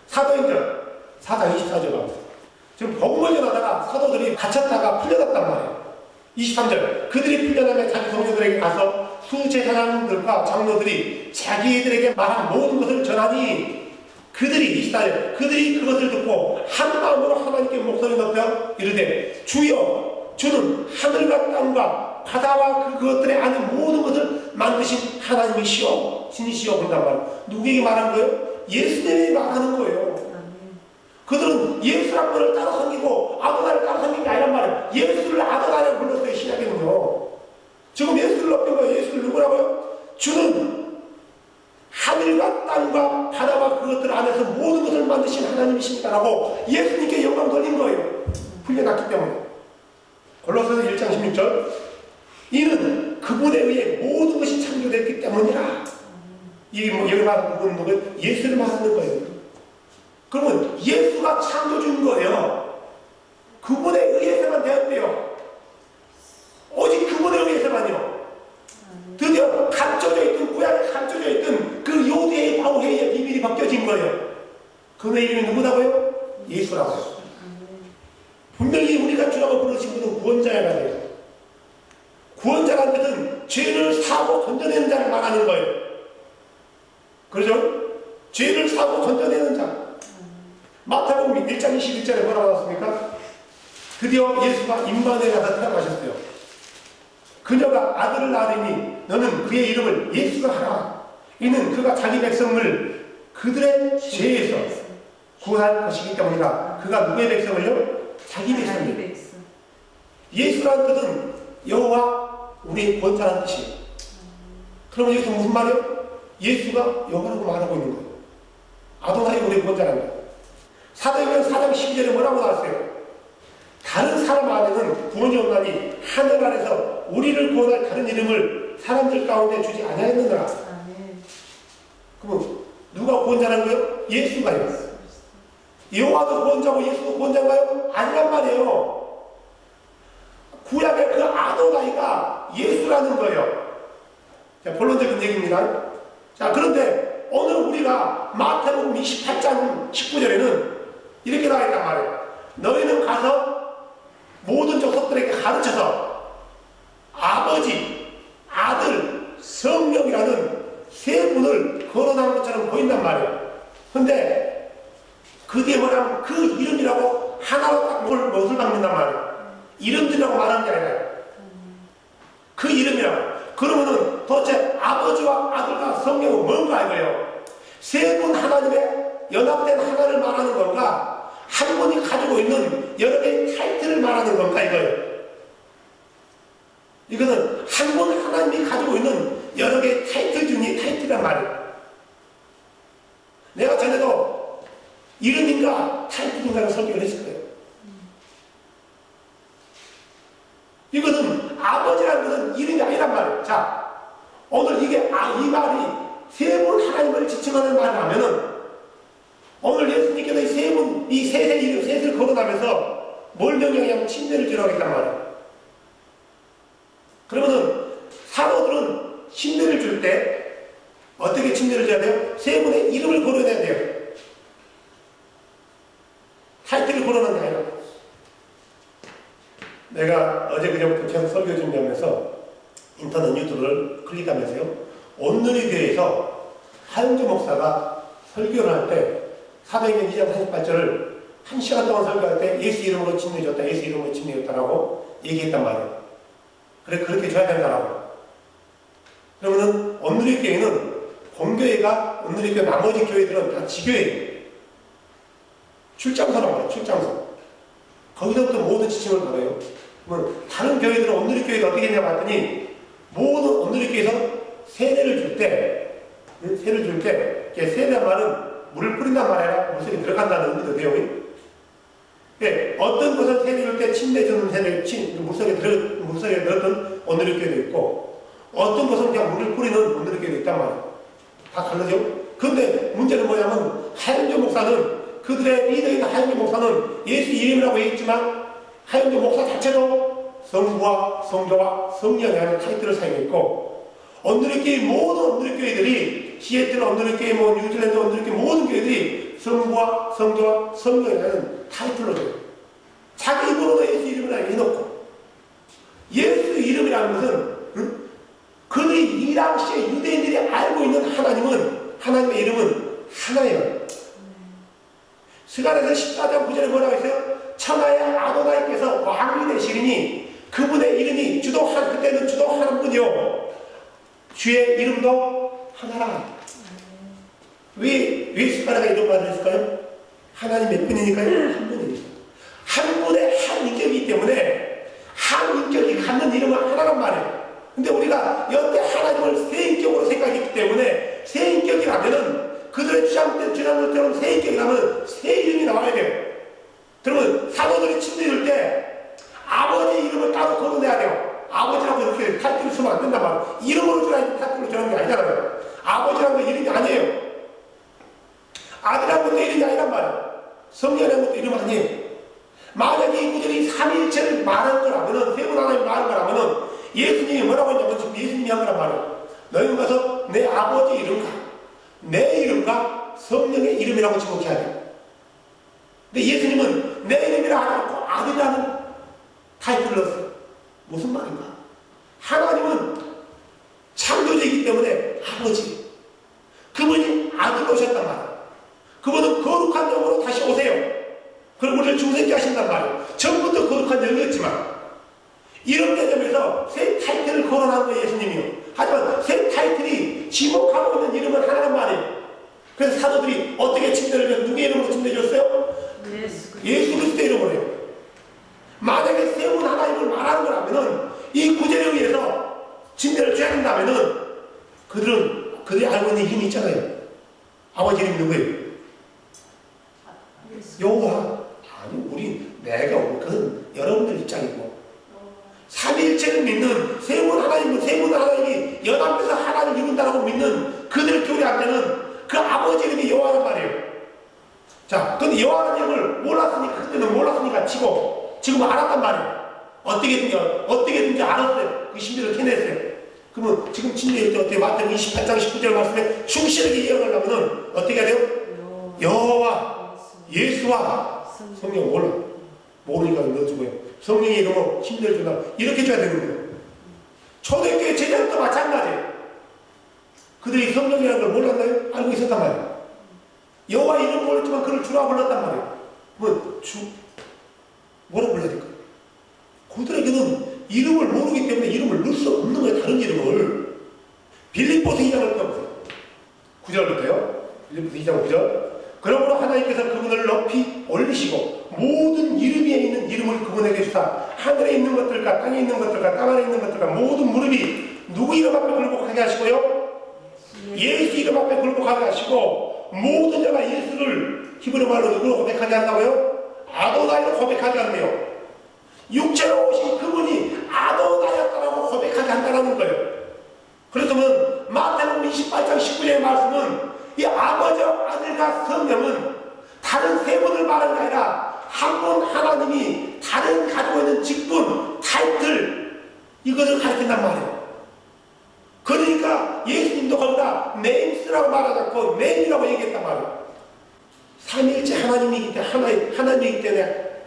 사도행전 4장 24절 가보세요. 지금 복음을 전하다가 사도들이 갇혔다가 풀려났단 말이에요. 23절 그들이 풀려나면 자기 동료들에게 가서 수제사장들과 장로들이 자기들에게 말한 모든 것을 전하니 그들이 24절 그들이 그것을 듣고 한 마음으로 하나님께 목소리 높여 이르되 주여 주는 하늘과 땅과 바다와 그것들에 아는 모든 것을 만드신 하나님 하나님이시여 신이시여 그런단 말이에요. 누구에게 말한 거예요? 예수님이 말하는 거예요. 그들은 예수란 분을 따로 섬기고 아도나를 따로 섬긴 게 아니란 말이에요. 예수를 아도나라고 불렀어요. 신약에는요. 지금 예수를 높인 거예요. 예수를 누구라고요? 주는 하늘과 땅과 바다와 그것들 안에서 모든 것을 만드신 하나님이십니다라고 예수님께 영광 돌린 거예요. 풀려났기 때문에. 골로새서 1장 16절 이는 그분에 의해 모든 것이 창조됐기 때문이라. 여기 말하는 부분은 예수를 말하는 거예요. 그러면 예수가 창조준 거예요. 그분에 의해서만 되었대요. 오직 그분에 의해서만요. 드디어 감춰져 있던 구약에 감춰져 있던 그 요대의 바우회의 비밀이 벗겨진 거예요. 그분의 이름이 누구라고요? 예수라고요. 분명히 우리가 주라고 부르신 분은 구원자가 돼요. 구원자라는 것은 죄를 사고 건져내는 자를 말하는 거예요. 그렇죠? 죄를 사고 건져내는 자. 마태복음 1장 21절에 뭐라고 나왔습니까? 드디어 예수가 임마누엘에서 태어나셨어요. 그녀가 아들을 낳으니 너는 그의 이름을 예수가 하라. 이는 그가 자기 백성을 그들의 죄에서 구할 것이기 때문이다. 그가 누구의 백성을요? 자기 백성이에요. 예수라는 뜻은 여호와 우리의 구원자라는 뜻이에요. 그러면 여기서 무슨 말이에요? 예수가 여호와라고 말하고 있는 거예요. 아도나이 우리의 구원자라는 거예요. 사도행전 4장 12절에 뭐라고 나왔어요? 다른 사람 안에는 구원이 없나니 하늘 아래서 우리를 구원할 다른 이름을 사람들 가운데 주지 아니하였느니라. 그럼 누가 구원자라는 거예요? 예수가요. 여호와도 구원자고 예수도 구원자인가요? 아니란 말이에요. 구약의 그 아도나이가 예수라는 거예요. 자, 본론적인 얘기입니다. 자, 그런데 오늘 우리가 마태복음 28장 19절에는 이렇게 나와 있단 말이에요. 너희는 가서 모든 족속들에게 가르쳐서 아버지, 아들, 성령이라는 세 분을 거론하는 것처럼 보인단 말이에요. 근데 그 뒤에 뭐냐면 그 이름이라고 하나로 딱 못을 박는단 말이에요. 이름들이라고 말하는 게 아니라 그 이름이라고. 그러면은 도대체 아버지와 아들과 성령은 뭔가 이거예요. 세 분 하나님의 연합된 하나를 말하는 건가? 한 분이 가지고 있는 여러 개의 타이틀을 말하는 건가 이거예요. 이거는 한 분 하나님이 가지고 있는 여러 개의 타이틀 중에 타이틀이란 말이에요. 내가 전에도 이름인가 타이틀인가를 설명을 했을 거예요. 이것은 아버지라는 것은 이름이 아니란 말이에요. 자, 오늘 이게 이 말이 세 분 하나님을 지칭하는 말이라면은 오늘 예수님께서 이 셋의 이름, 셋을 거론하면서 뭘 명령하냐면 침례를 주라고 했단 말이에요. 그러면은 사도들은 침례를 줄 때 어떻게 침례를 줘야 돼요? 세 분의 이름을 거론해야 돼요. 타이틀을 거론하는 게 아니라. 내가 어제 그제부터 계속 설교 준비하면서 인터넷 유튜브를 클릭하면서요. 온누리 교회에서 하영조 목사가 설교를 할 때 사도행전 2장 48절을 1시간 동안 설교할 때 예수 이름으로 침례줬다, 예수 이름으로 침례줬다라고 얘기했단 말이에요. 그래, 그렇게 줘야 된다라고. 그러면은 온누리 교회는 본교회가 온누리 교회 나머지 교회들은 다 지교회예요. 출장소라고 말해요. 출장소. 거기서부터 모든 지침을 받아요. 그러면 다른 교회들은 온누리 교회가 어떻게 했냐고 봤더니 모든 온누리 교회에서 세례를 줄 때 세례란 말은 물을 뿌린단 말이 아니라 물속에 들어간다는 의미도 돼요. 예, 어떤 것을 세례 줄 때 침례 주는 세례, 물속에 넣었던 온누리 교회도 있고 어떤 것은 그냥 물을 뿌리는 온누리 교회도 있단 말이에요. 다 다르죠? 근데 문제는 뭐냐면 하영조 목사는 그들의 리더인 하영조 목사는 예수 이름이라고 했지만 하영조 목사 자체도 성부와 성자와 성령이 하는 타이틀을 사용했고 온누리교회 모든 온누리교회들이 시애틀 온누리교회, 뉴질랜드 온누리교회 모든 교회들이 성부와 성자와 성령이 하는 타이틀로 돼요. 자기 입으로도 예수 이름을 해놓고 예수 이름이라는 것은 그들이 이 당시에 유대인들이 알고 있는 하나님의 이름은 하나예요. 스가랴서 14장 9절에 뭐라고 했어요? 천하의 아도나이께서 왕이 되시리니 그분의 이름이 그때는 주도 하나뿐이요 주의 이름도 하나라. 왜 스가랴가 이런 말을 했을까요? 하나님 몇 분이니까요? 한 분이니까. 한 분의 한 인격이기 때문에 한 인격이 갖는 이름은 하나란 말이에요. 근데 우리가 여태 하나님을 세 인격으로 생각했기 때문에 세 인격이라면은 그들의 주장들처럼 세 인격이라면 세 이름이 나와야 돼요. 그러면 사도들이 침대 읽을 때 아버지 이름을 따로 거론해야 돼요. 아버지라고 이렇게 타이틀을 쓰면 안 된단 말이에요. 이름으로 주라는 타이틀을 주는 게 아니잖아요. 아버지라는 건 이름이 아니에요. 아들이라는 것도 이름이 아니란 말이에요. 성령이라는 것도 이름 아니에요. 만약에 이 구절이 삼위일체를 말한 거라면은, 세 분 하나님 말한 거라면은, 예수님이 뭐라고 했냐면 지금 예수님이 한 거란 말이에요. 너희는 가서 내 아버지 이름과 내 이름과 성령의 이름이라고 지목해야 돼요. 근데 예수님은 내 이름이라 하지 않고 아들이라는 타이틀을 넣었어요. 무슨 말인가? 하나님은 창조주이기 때문에 아버지. 그분이 아들로 오셨단 말이에요. 그분은 거룩한 영으로 다시 오세요. 그리고 우리를 중생케 하신단 말이에요. 전부터 거룩한 영이었지만 이런 개념에서 새 타이틀을 거론한 거예요, 예수님이요. 하지만 새 타이틀이 지목하고 있는 이름은 하나란 말이에요. 그래서 사도들이 어떻게 침례를 줬어요? 누구의 이름으로 침례 줬어요? 예수 그리스도의 이름으로 해요. 만약에 세 분 하나님을 말하는 거라면은 이 구절에 의해서 침례를 줘야 된다면은 그들이 알고 있는 힘이 있잖아요. 아버지 이름이 누구예요? 여호와. 아니, 그건 여러분들 입장이고. 삼위일체를 믿는 세 분 하나님이 연합해서 하나님을 이룬다고 믿는 그들 교회한테는 그 아버지 이름이 여호와란 말이에요. 자, 근데 여호와라는 이름을 몰랐으니까, 그때는 몰랐으니까 치고, 지금은 알았단 말이에요. 어떻게든지 알았어요. 그 신비를 캐냈어요. 그러면 지금 진리일 때 어떻게 마태복음 28장 19절 말씀에 충실하게 이해하려면 어떻게 해야 돼요? 여호와, 예수와 성령 몰라. 모르니까 넣어주고요. 성령의 이름으로 힘내를 준다. 이렇게 줘야 되는 거예요. 초대교회 제자들도 마찬가지예요. 그들이 성령이라는 걸 몰랐나요? 알고 있었단 말이에요. 여호와 이름 몰랐지만 그를 주라고 불렀단 말이에요. 뭐라고 불러야 될까요? 그들에게는 이름을 모르기 때문에 이름을 넣을 수 없는 거예요. 다른 이름을. 빌립보서 2장을 떠보세요. 9절부터요. 빌립보서 2장 9절. 그러므로 하나님께서 그분을 높이 올리시고 모든 이름 위에 있는 이름을 그분에게 주사 하늘에 있는 것들과 땅에 있는 것들과 땅 안에 있는 것들과 모든 무릎이 누구 이름 앞에 굴복하게 하시고요? 예수 이름 앞에 굴복하게 하시고 모든 자가 예수를 히브리 말로 누구로 고백하게 한다고요? 아도나이로 고백하게 한대요. 육체로 오신 그분이 아도나였다라고 고백하게 한다는 거예요. 그렇다면 마태복음 28장 19절의 말씀은 이 아버지와 아들과 성령은 다른 세 분을 말하는 게 아니라 한 분 하나님이 다른 가지고 있는 직분, 타이틀 이것을 가르친단 말이에요. 그러니까 예수님도 거기다 네임스라고 말하지 않고 네임이라고 얘기했단 말이에요. 삼위일체 하나님이기 때문에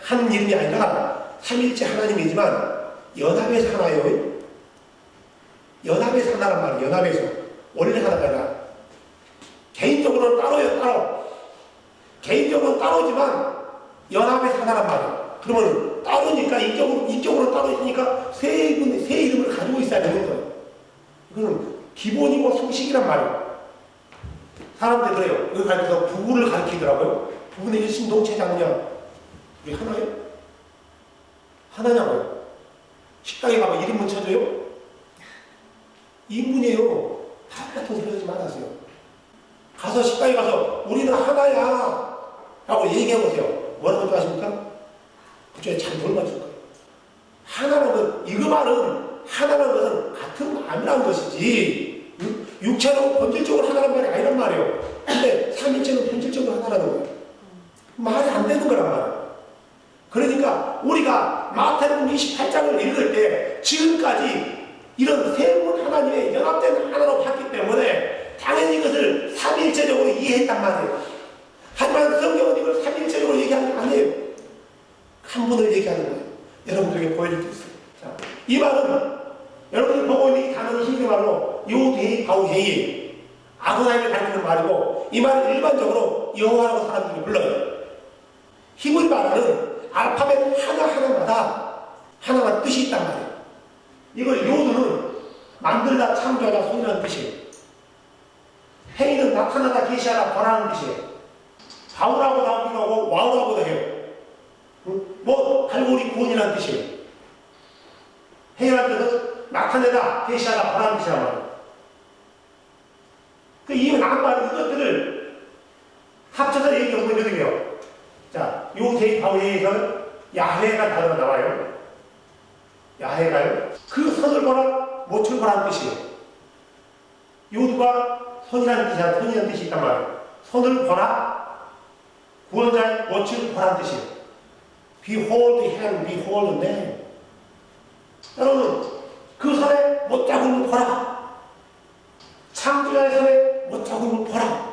하는 이름이 아니라 삼위일체 하나님이지만 연합에서 하나예요. 연합에서 하나란 말이에요. 연합에서. 원래 하나가 아니라 개인적으로는 따로예요. 따로. 개인적으로는 따로지만 연합에서 하나란 말이에요. 그러면 따로니까 인격으로 따로 있으니까 세 이름을 가지고 있어야 되는 거예요. 이거는 기본이고 성식이란 말이에요. 사람들이 그래요. 여기 가르쳐서 부부를 가르치더라고요. 부부는 이게 신동체지 않느냐? 우리 하나예요? 하나냐고요? 식당에 가면 1인분 쳐줘요? 2인분이에요. 다 같은 소리 하지 말아세요. 가서 식당에 가서 우리는 하나야 라고 얘기해보세요. 뭐라고 하십니까? 그쪽에 잘 돌봐줄 거예요. 하나라는 건, 이거 말은 하나라는 것은 같은 마음이라는 것이지 육체로 본질적으로 하나란 말이 아니란 말이에요. 근데 삼위일체는 본질적으로 하나라는 거예요. 말이 안 되는 거란 말이에요. 그러니까 우리가 마태복음 28장을 읽을 때 지금까지 이런 세 분 하나님의 연합된 하나로 봤기 때문에 당연히 이것을 삼위일체적으로 이해했단 말이에요. 하지만 성경은 이걸 삼위일체적으로 얘기하는 게 아니에요. 한 분을 얘기하는 거예요. 여러분들에게 보여줄 수 있어요. 자, 이 말은 여러분이 보고 있는 이 단어는 히브리 말로 요데이 바우헤이 아도나이를 가리키는 말이고 이 말은 일반적으로 여호와라고 사람들이 불러요. 히브리 말은 알파벳 하나마다 뜻이 있단 말이에요. 이걸 요드는 만들다, 창조하다, 손이라는 뜻이에요. 행위는 나타나다 계시하다 권하는 뜻이에요. 바울하고 나오기도 하고 와우라고도 해요. 뭐 갈고리 구원이라는 뜻이에요. 행위라는 뜻은 나타내다 계시하다 권하는 뜻이란 말이에요. 이 낭만 이것들을 합쳐서 얘기하면 이렇게 돼요. 자, 요 바울에서는 야훼가 단어가 나와요. 야훼가요. 그 선을 보라, 못을 보라는 뜻이에요. 요두가 선이라는 뜻이 있단 말이에요. 선을 보라, 구원자의 못을 보라는 뜻이에요. Behold him, behold them. 여러분, 그 선의 못자국을 보라. 창조자의 선의 못자국을 보라.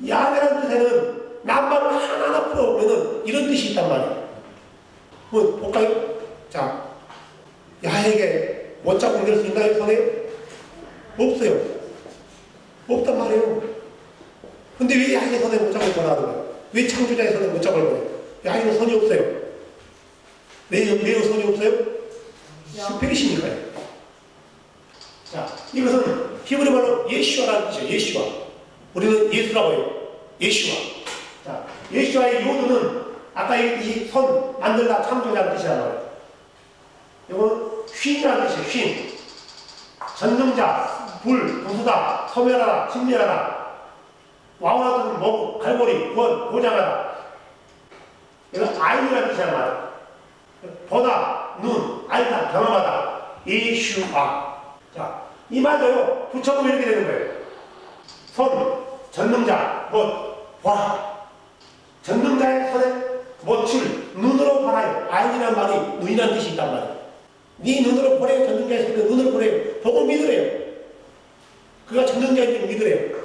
야훼라는 뜻에는 낭만을 하나하나 풀어오면은 이런 뜻이 있단 말이에요. 뭐, 볼까요? 자, 야훼에게 못자국 낼 수 있나요, 손에? 없어요. 없단 말이에요. 근데 왜 야훼의 손에 못자국을 보라는 거예요? 왜 창조자의 손에 못자국을 보래요? 야훼는 손이 없어요. 왜 손이 없어요? 스피릿이니까요. 자, 이것은 히브리 말로 예슈아라는 뜻이에요. 예슈아. 우리는 예수라고 해요. 예슈아. 자, 예슈아의 요두는 아까 얘기했듯이 손, 만들다, 창조자라는 뜻이란 말이에요. 이건 휜이라는 뜻이에요. 휜. 전능자, 불, 부수다, 소멸하다, 침멸하다. 와우라는 뜻은 뭐, 갈고리, 구원, 보장하다. 이건 아인이라는 뜻이란 말이에요. 보다, 눈, 알다, 경험하다. 예슈아. 자, 이 말도요, 붙여보면 이렇게 되는 거예요. 손, 전능자, 못, 보라. 전능자의 손에 못을 눈으로 보라요. 아인이라는 말이 눈이라는 뜻이 있단 말이에요. 네 눈으로 보래요. 전능자의 손에 눈으로 보래요. 보고 믿으래요. 그가 전능자인 줄 믿으래요.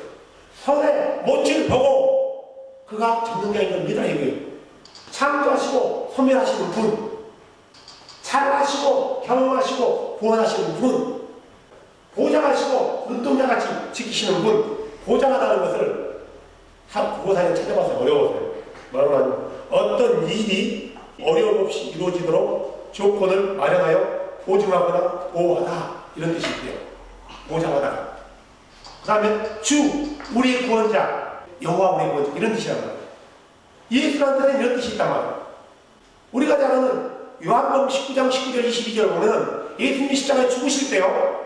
손에 못을 보고 그가 전능자인 줄 믿으라 이거예요. 창조하시고 소멸하시는 분, 잘하시고 경험하시고 구원하시는 분, 보장하시고 눈동자같이 지키시는 분, 보장하다는 것을 국어사에 찾아봐서 어려워서요. 말하면 어떤 일이 어려움 없이 이루어지도록 조건을 마련하여 보증하거나 보호하다 이런 뜻이 있대요. 보장하다가. 그 다음에 주, 우리의 구원자, 여호와 우리의 구원자 이런 뜻이란 말이에요. 예수라는 뜻에 이런 뜻이 있단 말이에요. 우리가 잘 아는 요한복음 19장 19절 22절 보면 예수님이 십자가에 죽으실 때요.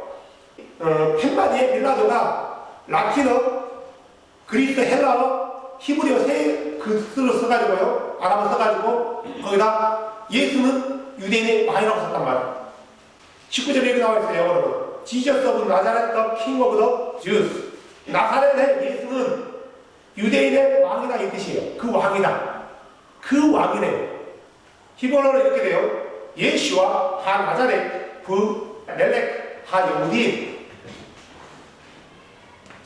펜마디에 빌라도가 라틴어, 그리스, 헬라어, 히브리어 세 글을 써가지고요. 아람어 써가지고 거기다 예수는 유대인의 왕이라고 썼단 말이에요. 19절에 이렇게 나와있어요. 영어로. Jesus of Nazareth, the King of the Jews. 나사렛의 예수는 유대인의 왕이다 이 뜻이에요. 그 왕이다. 그 왕이네요. 히브리어로 이렇게 돼요. 예슈와 하 나자렛 부 멜렉 하 여우딘.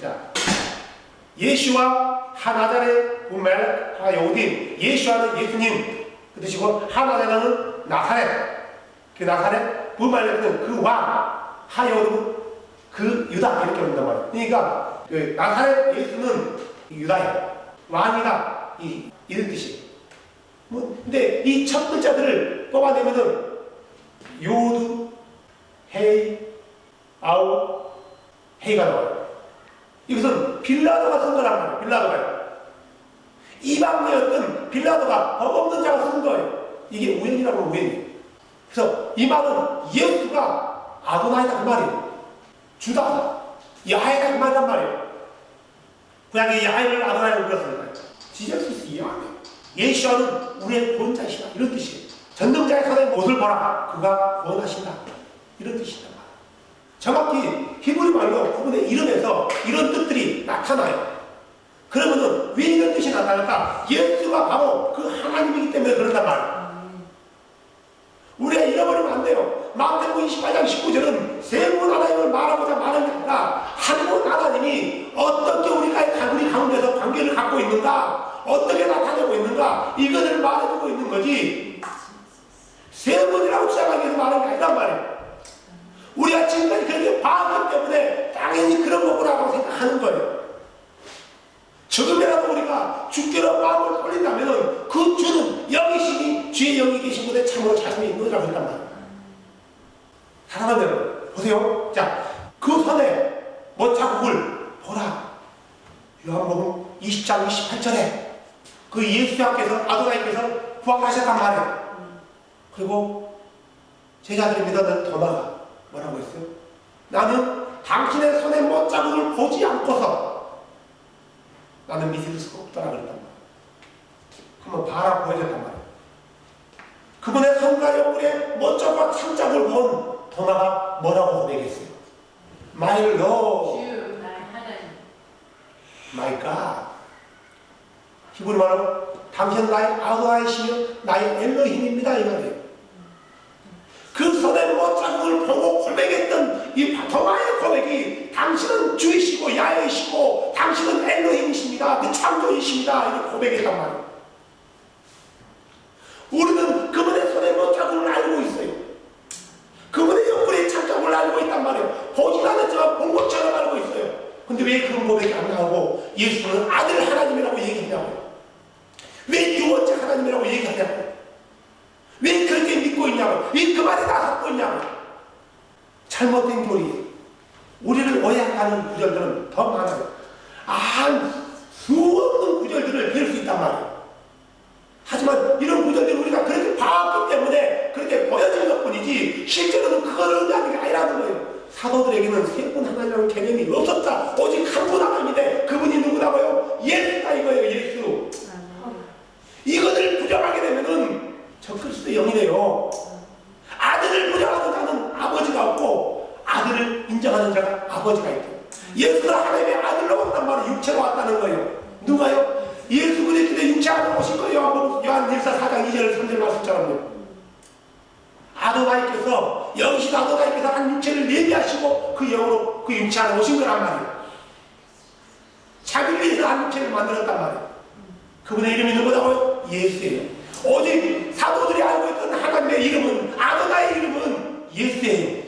자, 예슈와 하 나자렛 부 멜렉 하 여우딘. 예슈와는 예수님 그 뜻이고 하 나자렛은 나사렛. 그 나사렛 부 멜렉은 그 왕. 하 여우딘은 그 유다 이렇게 본단 말이에요. 그러니까 그 나사렛 예수는 유다예요. 왕이다 이런 뜻이에요. 근데 이 첫 글자들을 뽑아내면은 요두, 헤이, 아우, 헤이가 나와요. 이것은 빌라도가 쓴 거란 말이에요. 빌라도가요. 이방이었던 빌라도가 법 없는 자가 쓴 거예요. 이게 우연이라고 하면 우연이에요. 그래서 이 말은 예수가 아도나이다 그 말이에요. 주다다. 야훼가 그 말이란 말이에요. 그냥 이 야훼를 아도나이라고 불렀으니까요. 지저스스 이해하면 예수와는 우리의 구원자이시다 이런 뜻이에요. 전능자의 손에 못을 보라 그가 구원하신다 이런 뜻이다. 정확히 히브리 말로 그분의 이름에서 이런 뜻들이 나타나요. 그러면은 왜 이런 뜻이 나타날까? 예수가 바로 그 하나님이기 때문에 그런단 말이에요. 우리가 잃어버리면 안 돼요. 마태복음 28장 19절은 세 분 하나님을 말하고자 말하는 게 아니라 한 분 하나님이 어떻게 우리 가운데서 관계를 갖고 있는가, 어떻게 나타내고 있는가, 이것을 말해주고 있는 거지. 세 분이라고 주장하기 위해서 말하는 게 아니란 말이에요. 우리가 지금까지 그렇게 봐왔기 때문에 당연히 그런 거구나라고 생각하는 거예요. 지금이라도 우리가 주께로 마음을 돌린다면 그 주는 영이시니 주의 영이 계신 곳에 참으로 자신이 있는 거라고 했단 말이에요. 사랑하는 여러분 보세요. 자, 그 손에 뭐 자국을 보라. 10장 28절에 그 예수님께서 아도나이께서 부활하셨단 말이에요. 그리고 제자들이 믿었던 도마가 뭐라고 했어요? 나는 당신의 손에 못자국을 보지 않고서 나는 믿을 수가 없더라 그랬단 말이에요. 한번 봐라 보여줬단 말이에요. 그분의 손과 옆구리에 못자국과 창자국을 본 도마가 뭐라고 고백했어요? My Lord, My God. 히브리 말로 당신은 나의 아도나이시며 나의 엘로힘입니다 이 말이에요. 그 손에 못자국을 보고 고백했던 이 도마의 고백이 당신은 주이시고 야훼이시고 당신은 엘로힘이십니다. 그 창조이십니다. 이렇게 고백했단 말이에요. 우리는 그분의 손에 못자국을 알고 있어요. 그분의 옆구리에 창자국을 알고 있단 말이에요. 보지도 않았지만 본 것처럼 알고 있어요. 근데 왜 그런 고백이 안 나오고 예수는 아들 하나님이라고 얘기하냐고요. 왜 유언자 하나님이라고 얘기하냐고요. 왜 그렇게 믿고 있냐고. 왜 그 말에 나섰고 있냐고. 잘못된 교리에 우리를 오해하는 구절들은 더 많아요. 수없는 구절들을 배울 수 있단 말이에요. 하지만 이런 구절들을 우리가 그렇게 봐왔기 때문에 그렇게 보여진 것뿐이지 실제로는 그걸 의미하는 게 아니라는 거예요. 사도들에게는 세 분 하나님이라는 개념이 없었다. 오직 한 분 하나님인데 그분이 누구라고요? 예수다 이거예요. 예수. 이것을 부정하게 되면은 적그리스도의 영이래요. 아들을 부정하는 자는 아버지가 없고 아들을 인정하는 자가 아버지가 있고 예수가 하나님의 아들로 왔단 말이에요. 육체로 왔다는 거예요. 누가요? 예수 그리스도의 육체 안에 오신 거예요. 요한일서 4장 2절 3절 말씀처럼요. 아도나이께서 영신 아도나이께서 한 육체를 예비하시고 그 영으로 그 육체 안에 오신 거란 말이에요. 자기를 위해서 한 육체를 만들었단 말이에요. 그분의 이름이 누구라고요? 예수예요. 오직 사도들이 알고 있던 하나님의 이름은 아도나의 이름은 예수예요.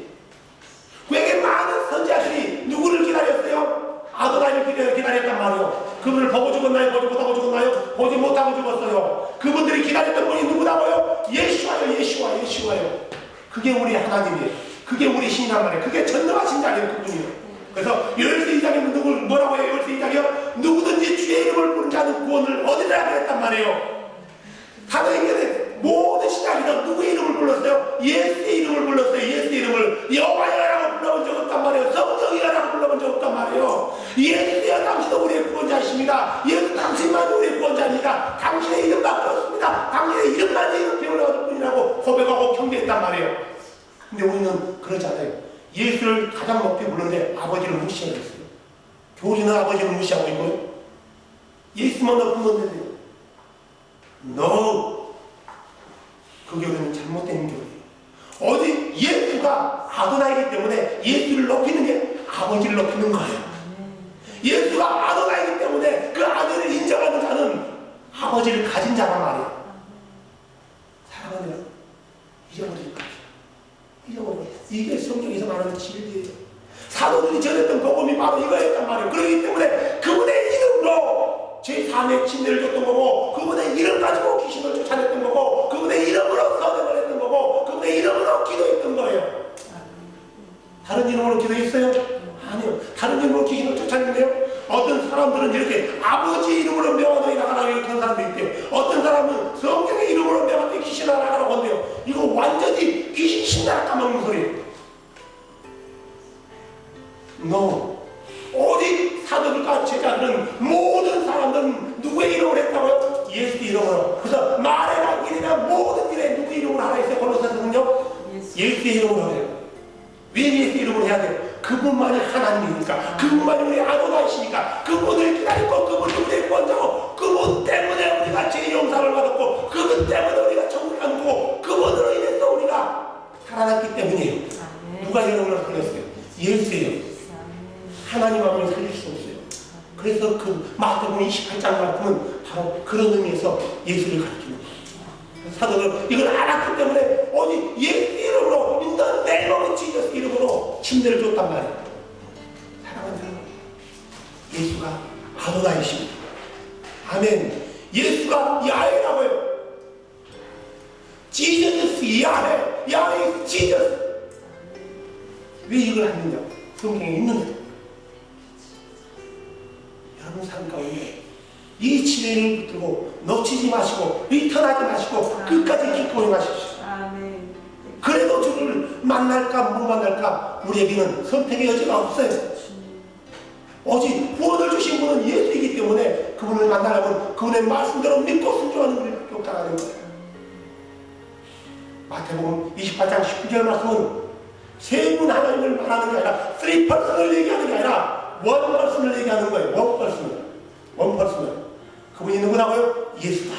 그에게 많은 선지자들이 누구를 기다렸어요? 아도나이를 기다렸단 말이에요. 그분을 보고 죽었나요? 보지 못하고 죽었나요? 보지 못하고 죽었어요. 그분들이 기다렸던 분이 누구라고요? 예수와요. 예수와요. 그게 우리 하나님이에요. 그게 우리 신이란 말이에요. 그게 전능하신 자예요. 그분이에요. 그래서 열세 이장이면 누굴 뭐라고 해요? 열세 이장이요? 누구든지 주의 이름을 부른 자는 구원을 얻으라 그랬단 말이에요. 사도행전에 모든 시작에서 누구의 이름을 불렀어요? 예수의 이름을 불렀어요. 예수의 이름을 여호와여라고 불러본 적 없단 말이에요. 성령이여라고 불러본 적 없단 말이에요. 예수여 당신도 우리의 구원자이십니다. 예수 당신만 우리의 구원자입니다. 당신의 이름밖에 없습니다. 당신의 이름만 이렇게 올라갈 뿐이라고 고백하고 경배했단 말이에요. 근데 우리는 그렇지 않아요. 예수를 가장 높이 부르는데 아버지를 무시하고 있어요. 교리는 아버지를 무시하고 있고요. 예수만 높으면 되는데 No. 그 교리는 잘못된 교리예요. 오직 예수가 아도나이기 때문에 예수를 높이는 게 아버지를 높이는 거예요. 예수가 아도나이기 때문에 그 아들을 인정하는 자는 아버지를 가진 자란 말이에요. 사랑하면 잊어버릴 거예요. 이게 성경에서 말하는 진리예요. 사도들이 전했던 복음이 바로 이거였단 말이에요. 그렇기 때문에 그분의 이름으로 제3의 침례를 줬던 거고 그분의 이름 가지고 귀신을 쫓아냈던 거고 그분의 이름으로 선행을 했던 거고 그분의 이름으로 기도했던 거예요. 다른 이름으로 기도했어요? 아니요. 다른 이름으로 귀신을 쫓아냈네요. 어떤 사람들은 이렇게 아버지 이름으로 명하노니 나가라고 이렇게 하는 사람도 있대요. 어떤 사람은 성경의 이름으로 명하노니 귀신을 나가라고 한대요. 이거 완전히 귀신 신나라 까먹는 소리예요. No. 오직 사도들과 제자들은 모든 사람들은 누구의 이름으로 했다고요? 예수 이름으로. 그래서 말해라 일이나 모든 일에 누구 이름으로 하라 했어요? 골로새서 성경? 예수의 이름으로 해요. 왜 예수 이름으로 해야 돼요? 그분만이 하나님이니까, 그분만이 우리 아도나이시니까, 그분을 기다리고 그분이 우리의 구원자고, 그분 때문에 우리가 죄의 용서를 받았고, 그분 때문에 우리가 천국에 가고, 그분으로 인해서 우리가 살아났기 때문이에요. 누가 이름을 불렀어요? 예수예요. 하나님 앞을 살릴 수 없어요. 그래서 그 마태복음 28장만큼은 바로 그런 의미에서 예수를 가르치는 거예요. 사도들 이걸 알았기 때문에 오직 예수 이름으로 In the name of Jesus 이름으로 침례를 줬단 말이에요. 사랑하는 사람, 예수가 아도나이십니다. 아멘. 예수가 야훼라고 해요. Jesus 야훼, 야훼 Jesus. 왜 이걸 하느냐? 성경에 있는 거예요. 여러분 삶 가운데 이 진리를 붙들고 놓치지 마시고 리턴하지 마시고 끝까지 기꺼이 하십시오. 아멘. 그래도 주를 만날까 못 만날까 우리에게는 선택의 여지가 없어요. 오직 구원을 주신 분은 예수이기 때문에 그분을 만나려면 그분의 말씀대로 믿고 순종하는 우리밖에 없다는 거예요. 마태복음 28장 19절 말씀은 세 분 하나님을 말하는 게 아니라 3person을 얘기하는 게 아니라 1person을 얘기하는 거예요. 1person. 그분이 누구라고요? 예수다.